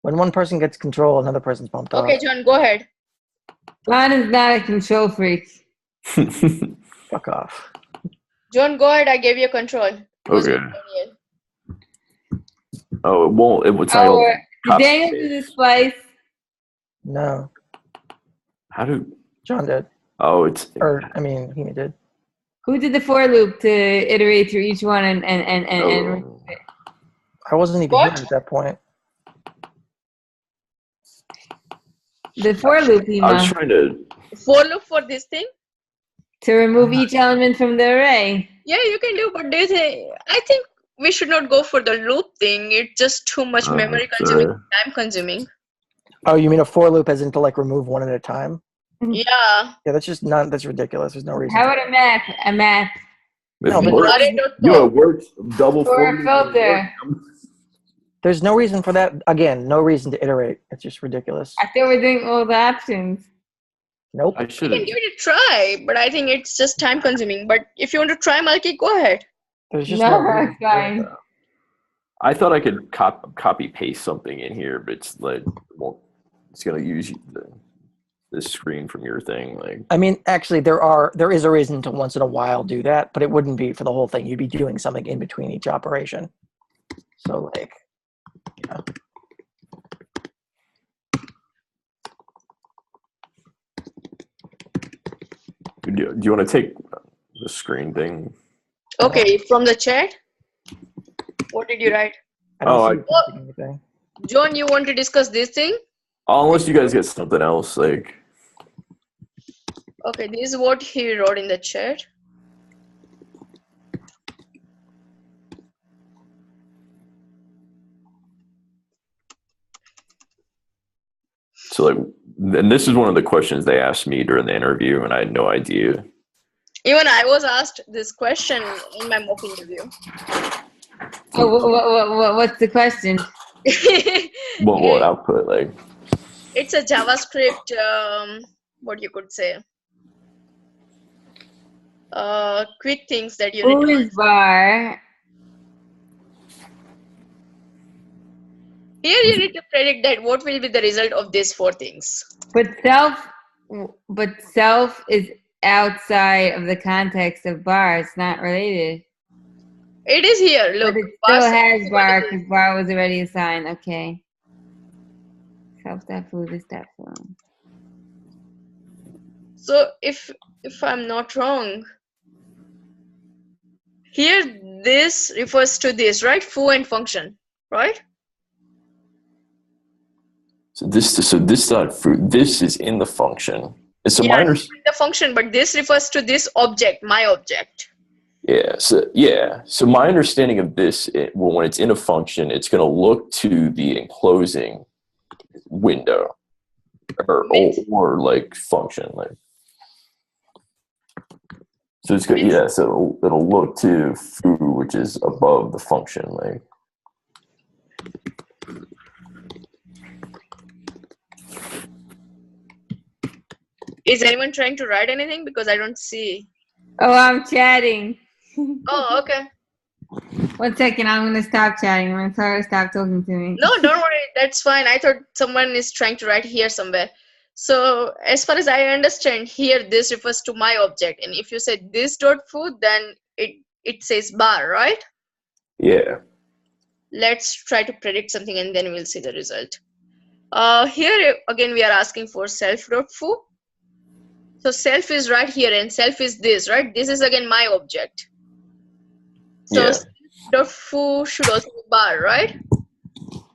When one person gets control, another person's bumped Okay, off. John, go ahead. John is not a control freak. Fuck off. John, go ahead. I gave you control. Okay. Oh, it won't. It's not. Oh, did Daniel do the splice? No, How do? John did. Oh, it's. He did. Who did the for loop to iterate through each one and Oh. I wasn't even here at that point. the for loop, I was trying to. For loop for this thing? to remove each element from the array. Yeah, you can do, but I think we should not go for the loop thing. It's just too much memory consuming, time consuming. Oh, you mean a for loop as in to like remove one at a time? Yeah. Yeah, that's ridiculous. There's no reason. How about a map? A map. No, It but works. Array.com. It works. Double Or a for filter. There's no reason for that. Again, no reason to iterate. It's just ridiculous. I thought we're doing all the options. Nope. I You should can have. give it a try, but I think it's just time consuming. But if you want to try, Malki, go ahead. There's just No, reason it's fine. I thought I could copy paste something in here, but it's like, well, it's gonna use this screen from your thing. Like, I mean, actually, there is a reason to once in a while do that, but it wouldn't be for the whole thing. You'd be doing something in between each operation. So, like, yeah. do you want to take the screen thing? Okay, from the chat. What did you write? I don't Oh, see you posting anything. John, you want to discuss this thing? Unless you guys get something else, like. Okay, this is what he wrote in the chat. So, like, and this is one of the questions they asked me during the interview, and I had no idea. Even I was asked this question in my mock interview. Oh, what's the question? What output, like? It's a JavaScript, what you could say. Quick things that you need to Who's bar? Here you need to predict that what will be the result of these four things. But self is outside of the context of bar. It's not related. It is here. Look, But it still has bar because bar was already assigned. Okay. Self.food is that phone. So if I'm not wrong, here this refers to this, right? Foo and function, right? So this dot fruit. This is in the function. It's a minor. It's the function, but this refers to this object, my object. Yeah. So my understanding of this, when it's in a function, it's going to look to the enclosing window, or like function, like. So it's good. Yeah. So it'll look to foo, which is above the function, like. Is anyone trying to write anything? Because I don't see. Oh, I'm chatting. Oh, okay. 1 second, I'm gonna stop chatting. I'm gonna tell her to stop talking to me. No, don't worry. That's fine. I thought someone is trying to write here somewhere. So as far as I understand, here this refers to my object, and if you say this dot food, then it says bar, right? Yeah. Let's try to predict something, and then we'll see the result. Here again, we are asking for self dot foo. So self is right here, and self is this, right? This is again my object. So Yeah. dot foo should also be bar, right?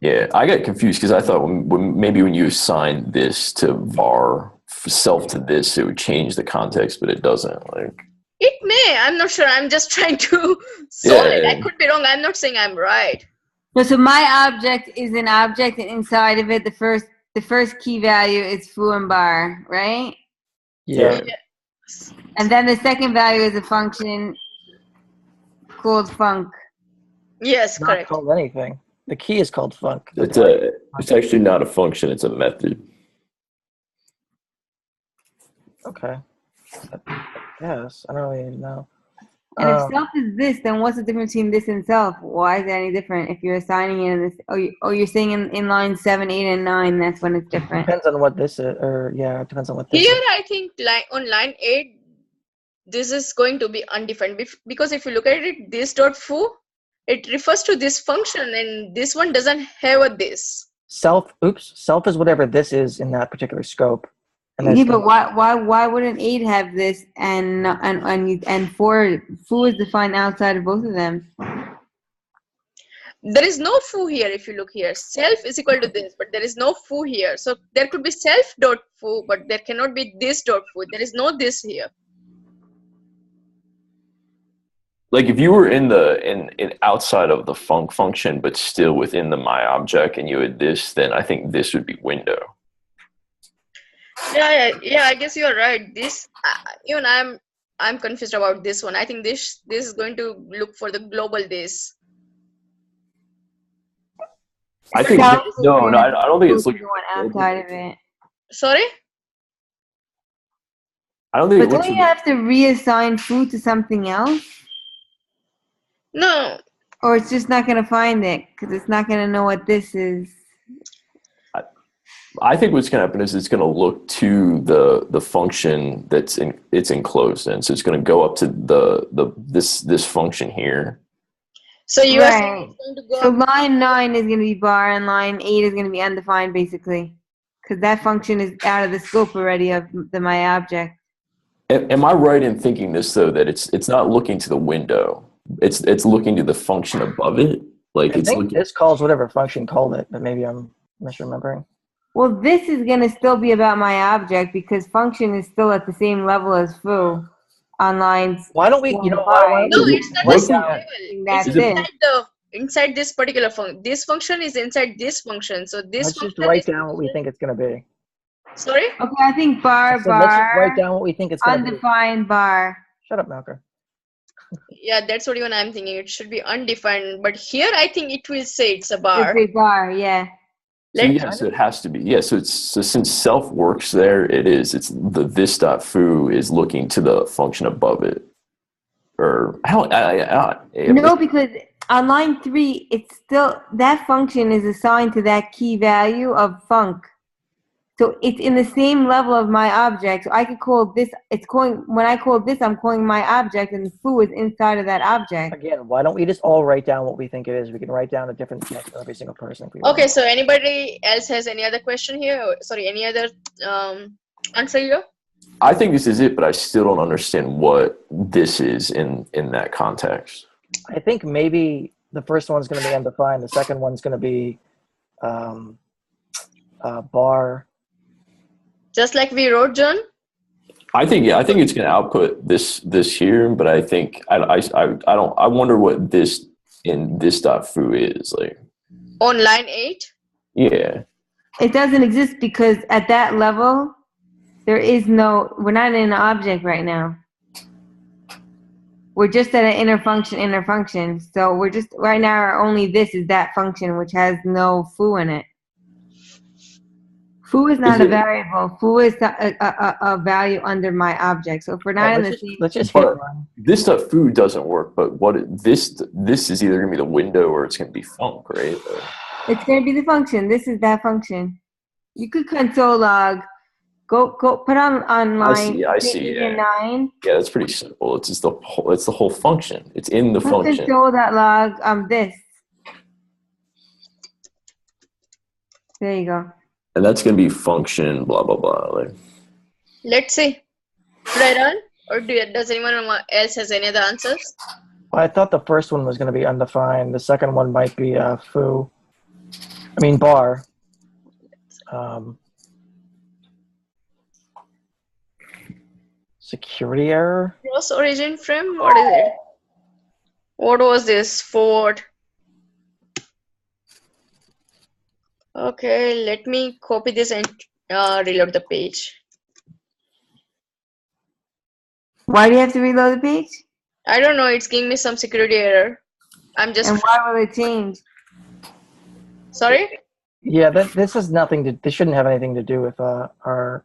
Yeah, I got confused because I thought maybe when you assign this to var self to this, it would change the context, but it doesn't. Like, It may. I'm not sure. I'm just trying to solve it. I could be wrong. I'm not saying I'm right. So my object is an object, and inside of it, the first key value is foo and bar, right? Yeah. And then the second value is a function called func. Yes, Not correct. called anything. The key is called func. It's actually not a function, it's a method. Okay. Yes, I don't really know. And if self is this, then what's the difference between this and self? Why is that any different? If you're assigning it in this, you're saying in line 7, 8, and 9, that's when it's different. Depends on what this is, or yeah, it depends on what this Here, is. I think on line 8, this is going to be undefined because if you look at it, this dot foo, it refers to this function, and this one doesn't have a this. Self is whatever this is in that particular scope. Yeah, but why wouldn't 8 have this and 4 foo is defined outside of both of them? There is no foo here. If you look here, self is equal to this, but there is no foo here. So there could be self dot foo, but there cannot be this dot foo. There is no this here. Like if you were in outside of the func function, but still within the my object, and you had this, then I think this would be window. Yeah. I guess you're right. This even I'm confused about this one. I think this is going to look for the global this. I think I don't think it's looking outside of it. Sorry? I don't think But it looks don't you have to reassign foo to something else? No. Or it's just not going to find it because it's not going to know what this is. I think what's going to happen is it's going to look to the function it's enclosed in. So it's going to go up to this function here. So you are saying Right. it's going to go So up. line 9 is going to be bar and line 8 is going to be undefined basically. Because that function is out of the scope already of the my object. Am I right in thinking this though, that it's not looking to the window? It's looking to the function above it. Like I it's think looking. this calls whatever function called it, but maybe I'm misremembering. Well, this is going to still be about my object because function is still at the same level as foo on lines. Why don't we? You know why? Why No, don't we it's not the write same down? level. That's It's it. inside this particular function. This function is inside this function. So this Let's just function write is down what we think it's going to be. Sorry? Okay, I think bar, So let's just write bar, down what we think it's going to be. undefined bar. Shut up, Malker. Yeah, that's what even I'm thinking. It should be undefined. But here I think it will say it's a bar. It's a bar, yeah. So yes, it has to be. Yeah, so since self works there, it is. It's the this dot foo is looking to the function above it. Or No, because on line 3, it's still that function is assigned to that key value of func. So it's in the same level of my object. So I could call this. When I call this, I'm calling my object, and foo is inside of that object. Again, why don't we just all write down what we think it is? We can write down a different thing for every single person. If we Okay, want. so anybody else has any other question here? Sorry, any other answer here? I think this is it, but I still don't understand what this is in that context. I think maybe the first one's going to be undefined. The second one's going to be bar. Just like we wrote, John? I think it's going to output this here, but I think I wonder what this in this dot foo is like. On line 8? Yeah. It doesn't exist because at that level, we're not in an object right now. We're just at an inner function. So we're just, right now, only this is that function, which has no foo in it. Foo is not a variable. Foo is a value under my object. So if we're not in the same... Let's just hit run. This dot foo doesn't work, but this is either going to be the window or it's going to be func, right? It's going to be the function. This is that function. You could console log. Go put on line I see. Yeah. 9. Yeah, that's pretty simple. It's just the whole function. It's in the function. Console.log this. There you go. And that's going to be function blah blah blah. Like. Let's see. Should I run? Or does anyone else has any other answers? Well, I thought the first one was going to be undefined. The second one might be foo. I mean bar. Security error. Cross origin frame? What is it? What was this? Ford. Okay, let me copy this and reload the page. Why do you have to reload the page? I don't know. It's giving me some security error. I'm just And why will it change? sorry. Yeah, this has nothing to. This shouldn't have anything to do with our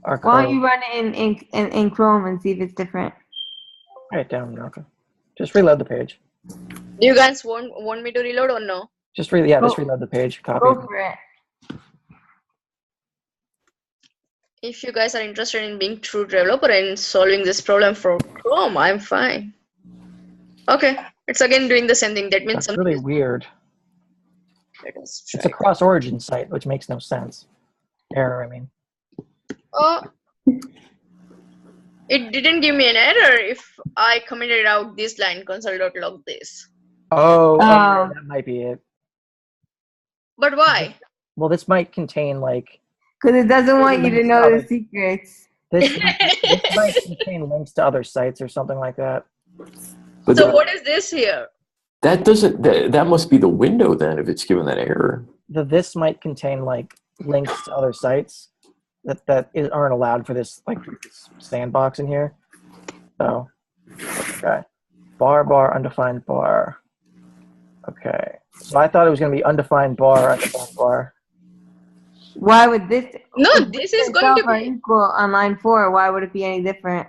Why code. don't you run it in Chrome and see if it's different? Write it down, okay. Just reload the page. Do you guys want me to reload or no? Just reload the page. Copy. Go for it. If you guys are interested in being true developer and solving this problem for Chrome, I'm fine. Okay, it's again doing the same thing. That means That's something really is. weird. Let us It's a try. cross-origin site, which makes no sense. Error, I mean. Oh, it didn't give me an error if I commented out this line console.log this. Oh, yeah, that might be it. But why? Well, this might contain like Because it doesn't want you to links know the other- secrets. this might contain links to other sites or something like that. But So what is this here? that doesn't. That must be the window then, if it's given that error. This might contain like links to other sites that aren't allowed for this like this sandbox in here. So, okay, bar undefined bar. Okay, so I thought it was going to be undefined bar undefined bar. Why would this? No, if this this is going to are be. equal on line 4. Why would it be any different?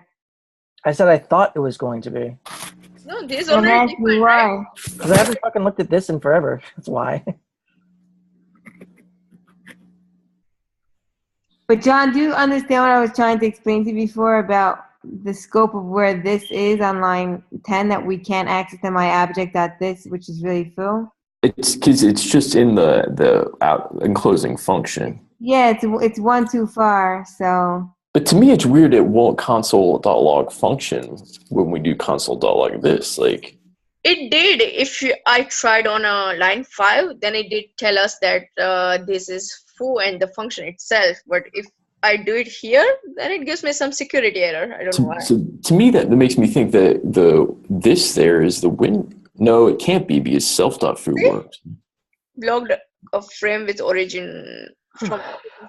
I said I thought it was going to be. No, this is And already ask you defined, right? why. Because I haven't fucking looked at this in forever. That's why. But John, do you understand what I was trying to explain to you before about the scope of where this is on line 10, that we can't access the myObject.this, which is really full? It's because it's just in the out enclosing function. Yeah, it's one too far. So But to me, it's weird it won't console.log function when we do console.log this. Like, It did. If I tried on line 5, then it did tell us that this is foo and the function itself. But if I do it here, then it gives me some security error. I don't know why. so to me, that makes me think that this there is the win. No, it can't be because self.foo works. Logged a frame with origin from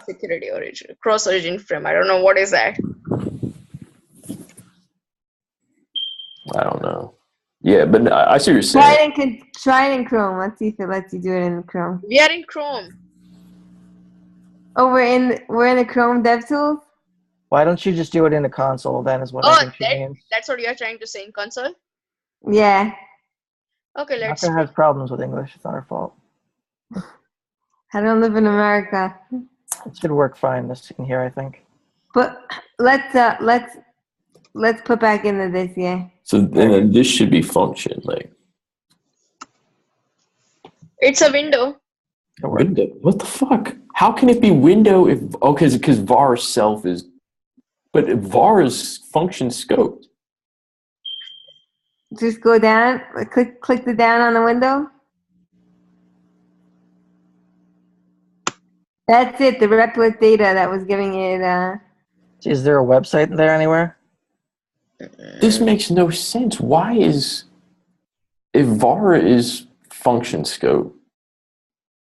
security origin, cross origin frame. I don't know what is that. I don't know. Yeah, but I see what you're saying. try it in Chrome. Let's see if it lets you do it in Chrome. We are in Chrome. Oh, we're in the Chrome DevTools. Why don't you just do it in the console? Then is what I Oh, think she means. that's what you are trying to say in console? Yeah, Okay, let's. Naka has problems with English. It's not her fault. I don't live in America. It should work fine this in here, I think. But let's put back into this. Yeah. So then this should be function. Like, It's a window. It works. window. What the fuck? How can it be window if because var self is, but var is function scoped. Just go down. Click the down on the window. That's it. The replit data that was giving it. Is there a website there anywhere? This makes no sense. Why is if var is function scope?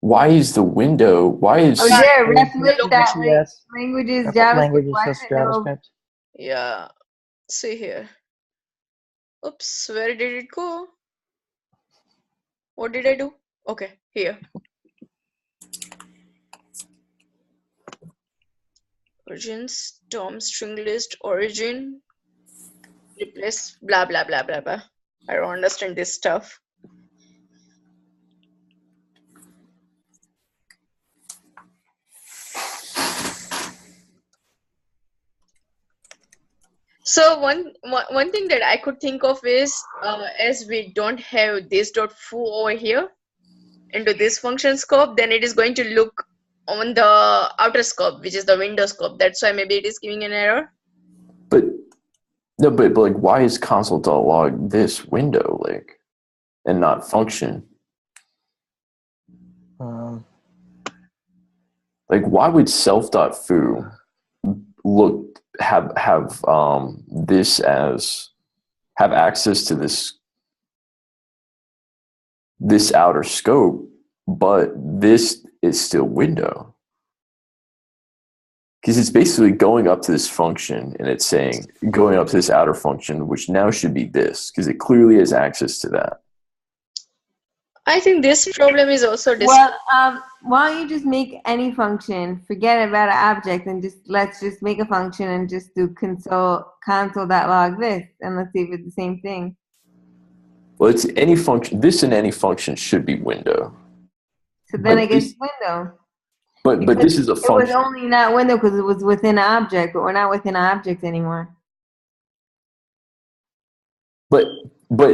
Why is the window? Why is Oh, there, replit Look, that yes. languages What JavaScript. languages Why says does it know? JavaScript? Yeah. See here. Oops, where did it go? What did I do? Okay, here. Origins, Tom string list, origin, replace, blah, blah, blah, blah, blah. I don't understand this stuff. So one thing that I could think of is, as we don't have this .foo over here into this function scope, then it is going to look on the outer scope, which is the window scope. That's why maybe it is giving an error. but no, but like why is console.log this window like and not function? Like why would self.foo look have this as have access to this outer scope, but this is still window? Because it's basically going up to this function and it's saying going up to this outer function, which now should be this, because it clearly has access to that. I think this problem is also Well, why don't you just make any function, forget about an object, and let's just make a function and just do console.log this, and let's see if it's the same thing. Well, it's any function. This and any function should be window. So then But I guess this- window. But this is a It was function. only not window because it was within an object, but we're not within an object anymore. But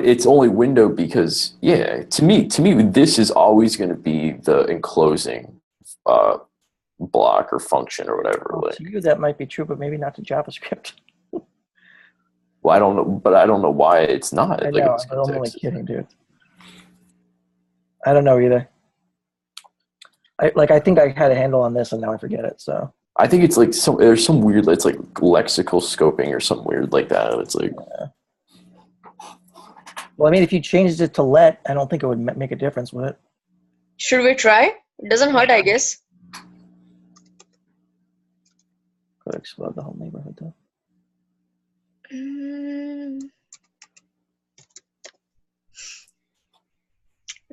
it's only window because to me this is always going to be the enclosing block or function or whatever. Well, to you that might be true, but maybe not to JavaScript. Well, I don't know, but I don't know why it's not. I like, know. in this I'm only context. kidding, dude. I don't know either. I think I had a handle on this, and now I forget it. So I think it's like there's some weird. It's like lexical scoping or something weird like that. It's like. Well, I mean, if you changed it to let, I don't think it would make a difference, would it? Should we try? It doesn't hurt, I guess. Could explode the whole neighborhood, though.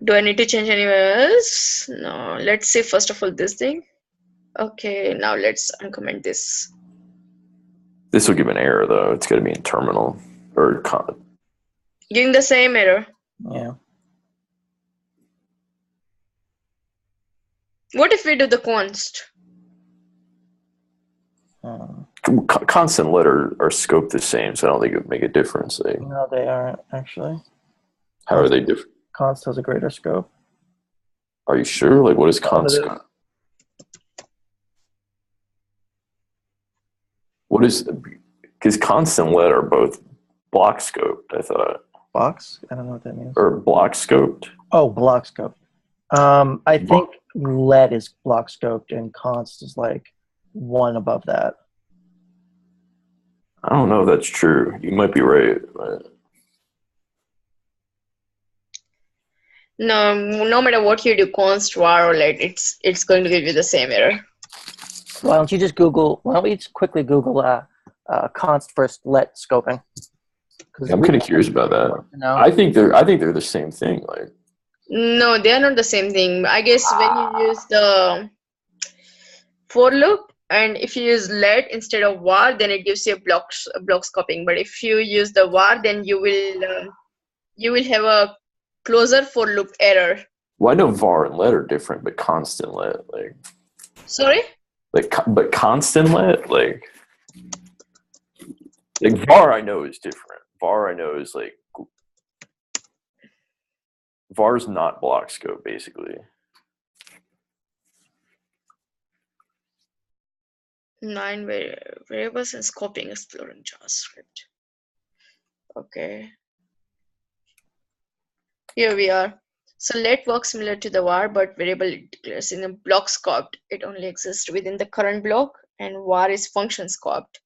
Do I need to change anywhere else? No. Let's see first of all this thing. Okay, now let's uncomment this. This will give an error though. It's got to be in terminal or Giving the same error. Yeah. What if we do the const? constant let are scoped the same, so I don't think it would make a difference. No, they aren't actually. How are they different? Const has a greater scope. Are you sure? Like, what is const? What is, because const and let are both block scoped, I thought. Box? I don't know what that means. Or block scoped? Oh, block scope. I think let is block scoped and const is like one above that. I don't know if that's true. You might be right. But... No matter what you do, const, var, or let, it's going to give you the same error. Why don't you just Google? Why don't we just quickly Google const first let scoping? I'm kind of curious about that. No. I think they're the same thing. Like, no, they are not the same thing. I guess when you use the for loop, and if you use let instead of var, then it gives you a block scoping. But if you use the var, then you will have a closer for loop error. well, I know var and let are different, but constant let, like, Sorry? but constant let, like var I know is different. Var I know is like, var's not block scope basically. 9 variables and scoping exploring JavaScript. Okay. Here we are. So let works similar to the var, but variable it declares in a block scoped. It only exists within the current block, and var is function scoped.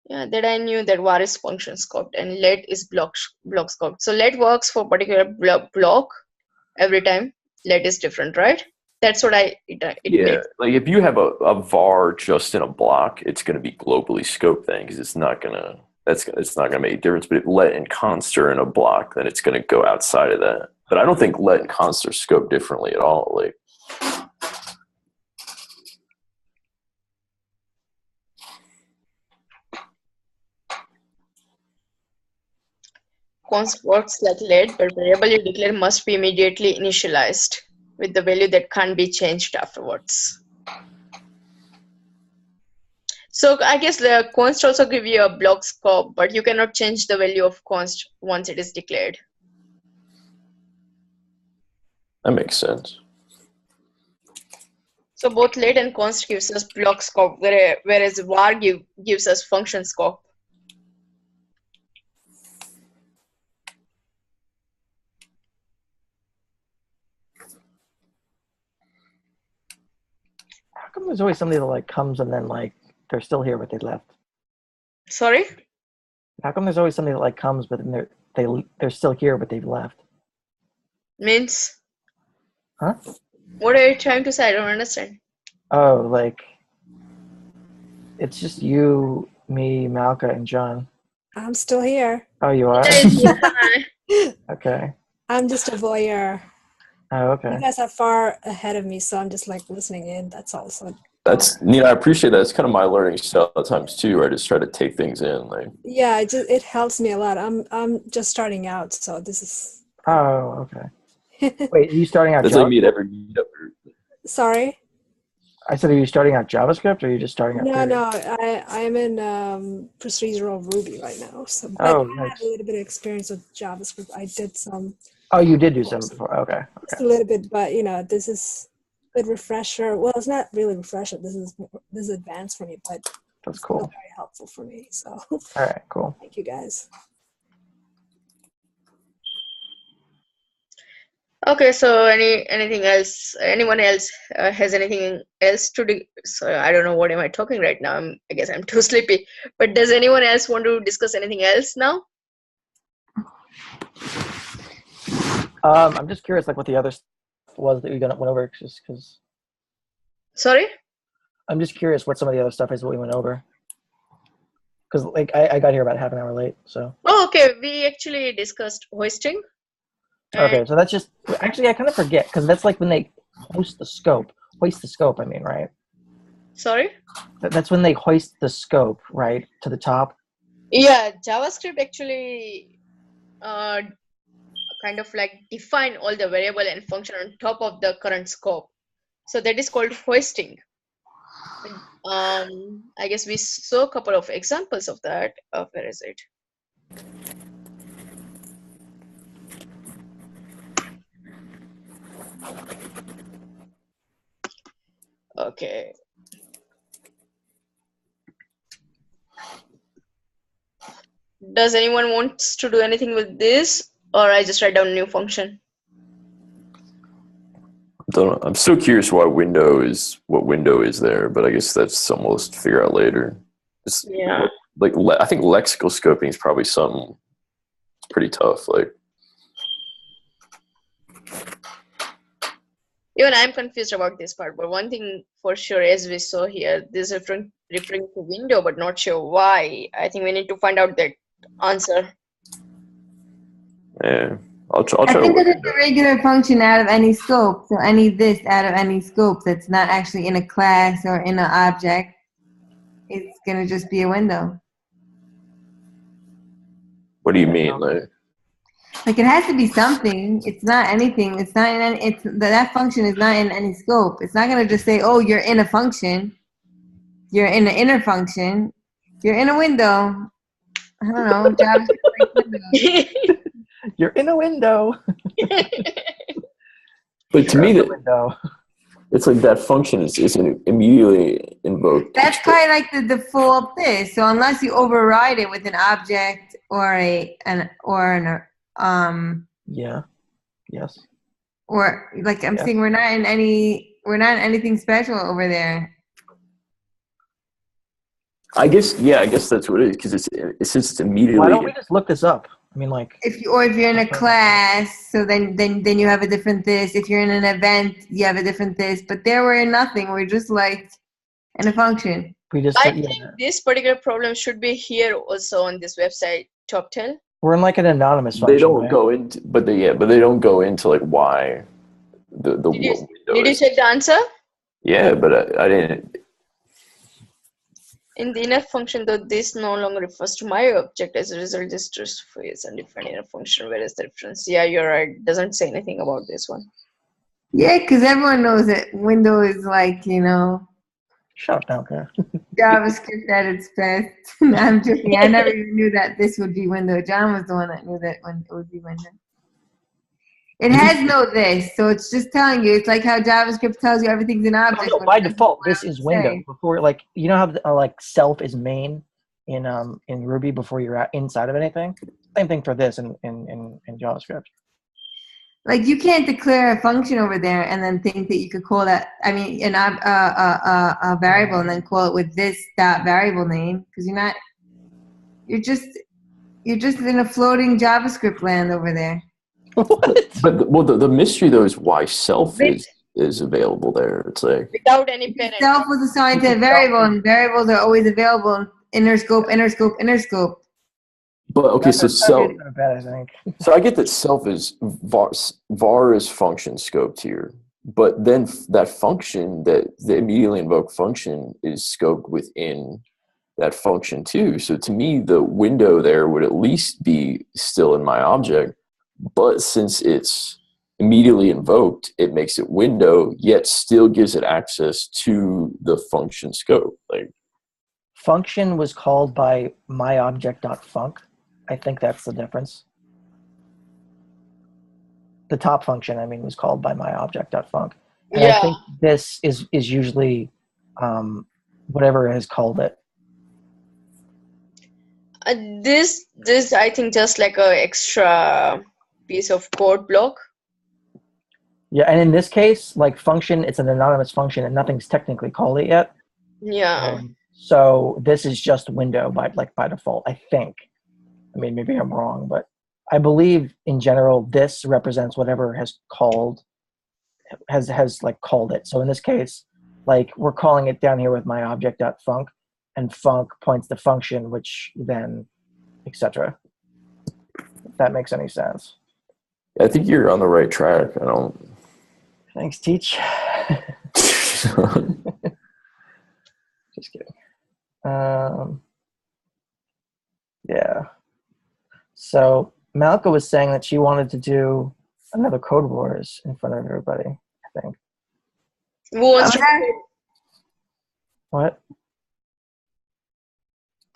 Yeah, that I knew that var is function scoped and let is block scoped. So let works for particular block every time. Let is different, right? That's what it makes. Like if you have a var just in a block, it's going to be globally scoped then, because it's not going to make a difference. But if let and const are in a block, then it's going to go outside of that. But I don't think let and const are scoped differently at all. Like, Const works like let, but variable you declare must be immediately initialized with the value that can't be changed afterwards. So I guess the const also give you a block scope, but you cannot change the value of const once it is declared. that makes sense. So both let and const gives us block scope, whereas var gives us function scope. How come there's always somebody that like comes and then like they're still here but they left? Sorry? How come there's always somebody that like comes but then they're still here but they've left? Means? Huh? What are you trying to say? I don't understand. Oh, like It's just you, me, Malka, and John. I'm still here. Oh, you are? Hi. Okay. I'm just a voyeur. Oh, You okay. guys are far ahead of me, so I'm just like listening in. That's all. So That's I appreciate that. It's kind of my learning style at times too. Where I just try to take things in. Like, yeah, it helps me a lot. I'm just starting out, so this is Oh, okay. Wait, are you starting out that's like me at JavaScript? every meetup. sorry. I said, are you starting out JavaScript or are you just starting out period? No, I'm in procedural Ruby right now. So, but Oh, I have a nice. little bit of experience with JavaScript. I did some, Oh, you did do some before. Okay. just a little bit, but this is a bit refresher. Well, it's not really refresher. This is advanced for me, but That's it's still cool. very helpful for me. So, All right, cool. thank you guys. Okay, so anything else? Anyone else has anything else to do? So I don't know what am I talking right now. I guess I'm too sleepy. But does anyone else want to discuss anything else now? I'm just curious, like, what the other stuff was that we went over, just because Sorry? I'm just curious what some of the other stuff is that we went over. Because, like, I got here about half an hour late, so. Oh, okay. We actually discussed hoisting. Okay, so that's just, actually, I kind of forget, because that's like when they hoist the scope, I mean, right? Sorry? That's when they hoist the scope, right, to the top. Yeah, JavaScript actually kind of like define all the variable and function on top of the current scope. So that is called hoisting. I guess we saw a couple of examples of that. Where is it? Okay. Does anyone wants to do anything with this, or I just write down a new function? Don't know. I'm still curious what window is there, but I guess that's something we'll just figure out later. It's, Yeah. like I think lexical scoping is probably something pretty tough. Like, Even I'm confused about this part, but one thing for sure, as we saw here, this is referring to window, but not sure why. I think we need to find out that answer. yeah, I'll try I to think work that it it's a out. regular function out of any scope. So any this out of any scope that's not actually in a class or in an object, it's gonna just be a window. What do you mean? Like it has to be something. It's not anything. It's not in any, it's that function is not in any scope. It's not gonna just say, oh, you're in a function. You're in an inner function. You're in a window. I don't know. JavaScript window. You're in a window. But to You're me, in a that window. it's like that function is immediately invoked. That's kind of like the default this. So unless you override it with an object or an Yeah. Yes. or like I'm Yeah. saying we're not in anything special over there. I guess that's what it is, because it's just immediately. Why don't we just look this up? I mean, like, If you're in a class, so then you have a different this. If you're in an event, you have a different this. But there we're in nothing. We're just like in a function. we just I think this particular problem should be here also on this website, TopTel. we're in like an anonymous function. They don't right? go into, but they don't go into like why the Did you, window did you is. check the answer? Yeah, but I didn't. In the inner function, though, this no longer refers to my object. As a result, this just is undefined inner function, whereas the reference, yeah, you're right, doesn't say anything about this one. Yeah, because everyone knows that window is like Shut up, Malka. JavaScript at its best. No, I'm joking. I never even knew that this would be window. John was the one that knew that it would be window. It has no this, so it's just telling you. It's like how JavaScript tells you everything's an object. No, by default, this is window. Before, like, you know how like self is main in Ruby before you're inside of anything. Same thing for this in JavaScript. Like you can't declare a function over there and then think that you could call that. I mean, a variable and then call it with this dot variable name because you're not. You're just in a floating JavaScript land over there. What? But the mystery though is why self is is available there. It's like without any parent. Self was assigned to a variable, and variables are always available in inner scope, inner scope, inner scope. but okay, so That's not self. really bad, I think. So I get that self is var is function scoped here, but then that function, that the immediately invoked function, is scoped within that function too. So to me, the window there would at least be still in my object, but since it's immediately invoked, it makes it window, yet still gives it access to the function scope. Like Function was called by myObject.func. I think that's the difference. The top function, I mean, was called by myObject.func. And Yeah. I think this is usually whatever has called it. This I think just like a extra piece of code block. Yeah, and in this case, like function, it's an anonymous function and nothing's technically called it yet. Yeah. So this is just window by default, I think. I mean, maybe I'm wrong, but I believe in general this represents whatever has called like called it. So in this case, like we're calling it down here with my object.func, and func points to function, which then etc. If that makes any sense. I think you're on the right track. I don't. Thanks, Teach. Just kidding. Yeah. So Malka was saying that she wanted to do another Code Wars in front of everybody, I think. Who wants to What?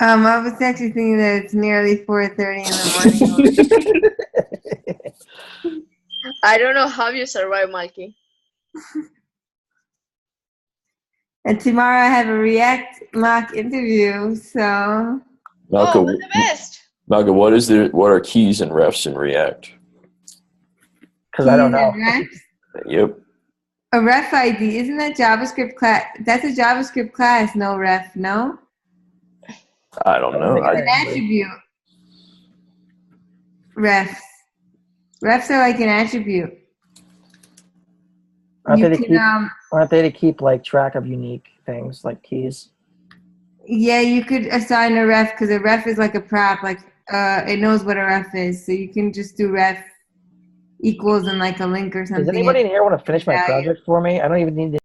I was actually thinking that it's nearly 4:30 in the morning. I don't know how you survive, Malky. And tomorrow I have a React mock interview, so. Malka, Oh, all the best. Malka, what are keys and refs in React? Because I don't know. Keys and refs? Yep. A ref ID, isn't that JavaScript class? That's a JavaScript class, no ref, no? I don't know. It's an attribute. Refs. Refs are like an attribute. Aren't they to keep like track of unique things like keys? Yeah, you could assign a ref because a ref is like a prop. Like it knows what a ref is, so you can just do ref equals and like a link or something. Does anybody in here want to finish my project for me? I don't even need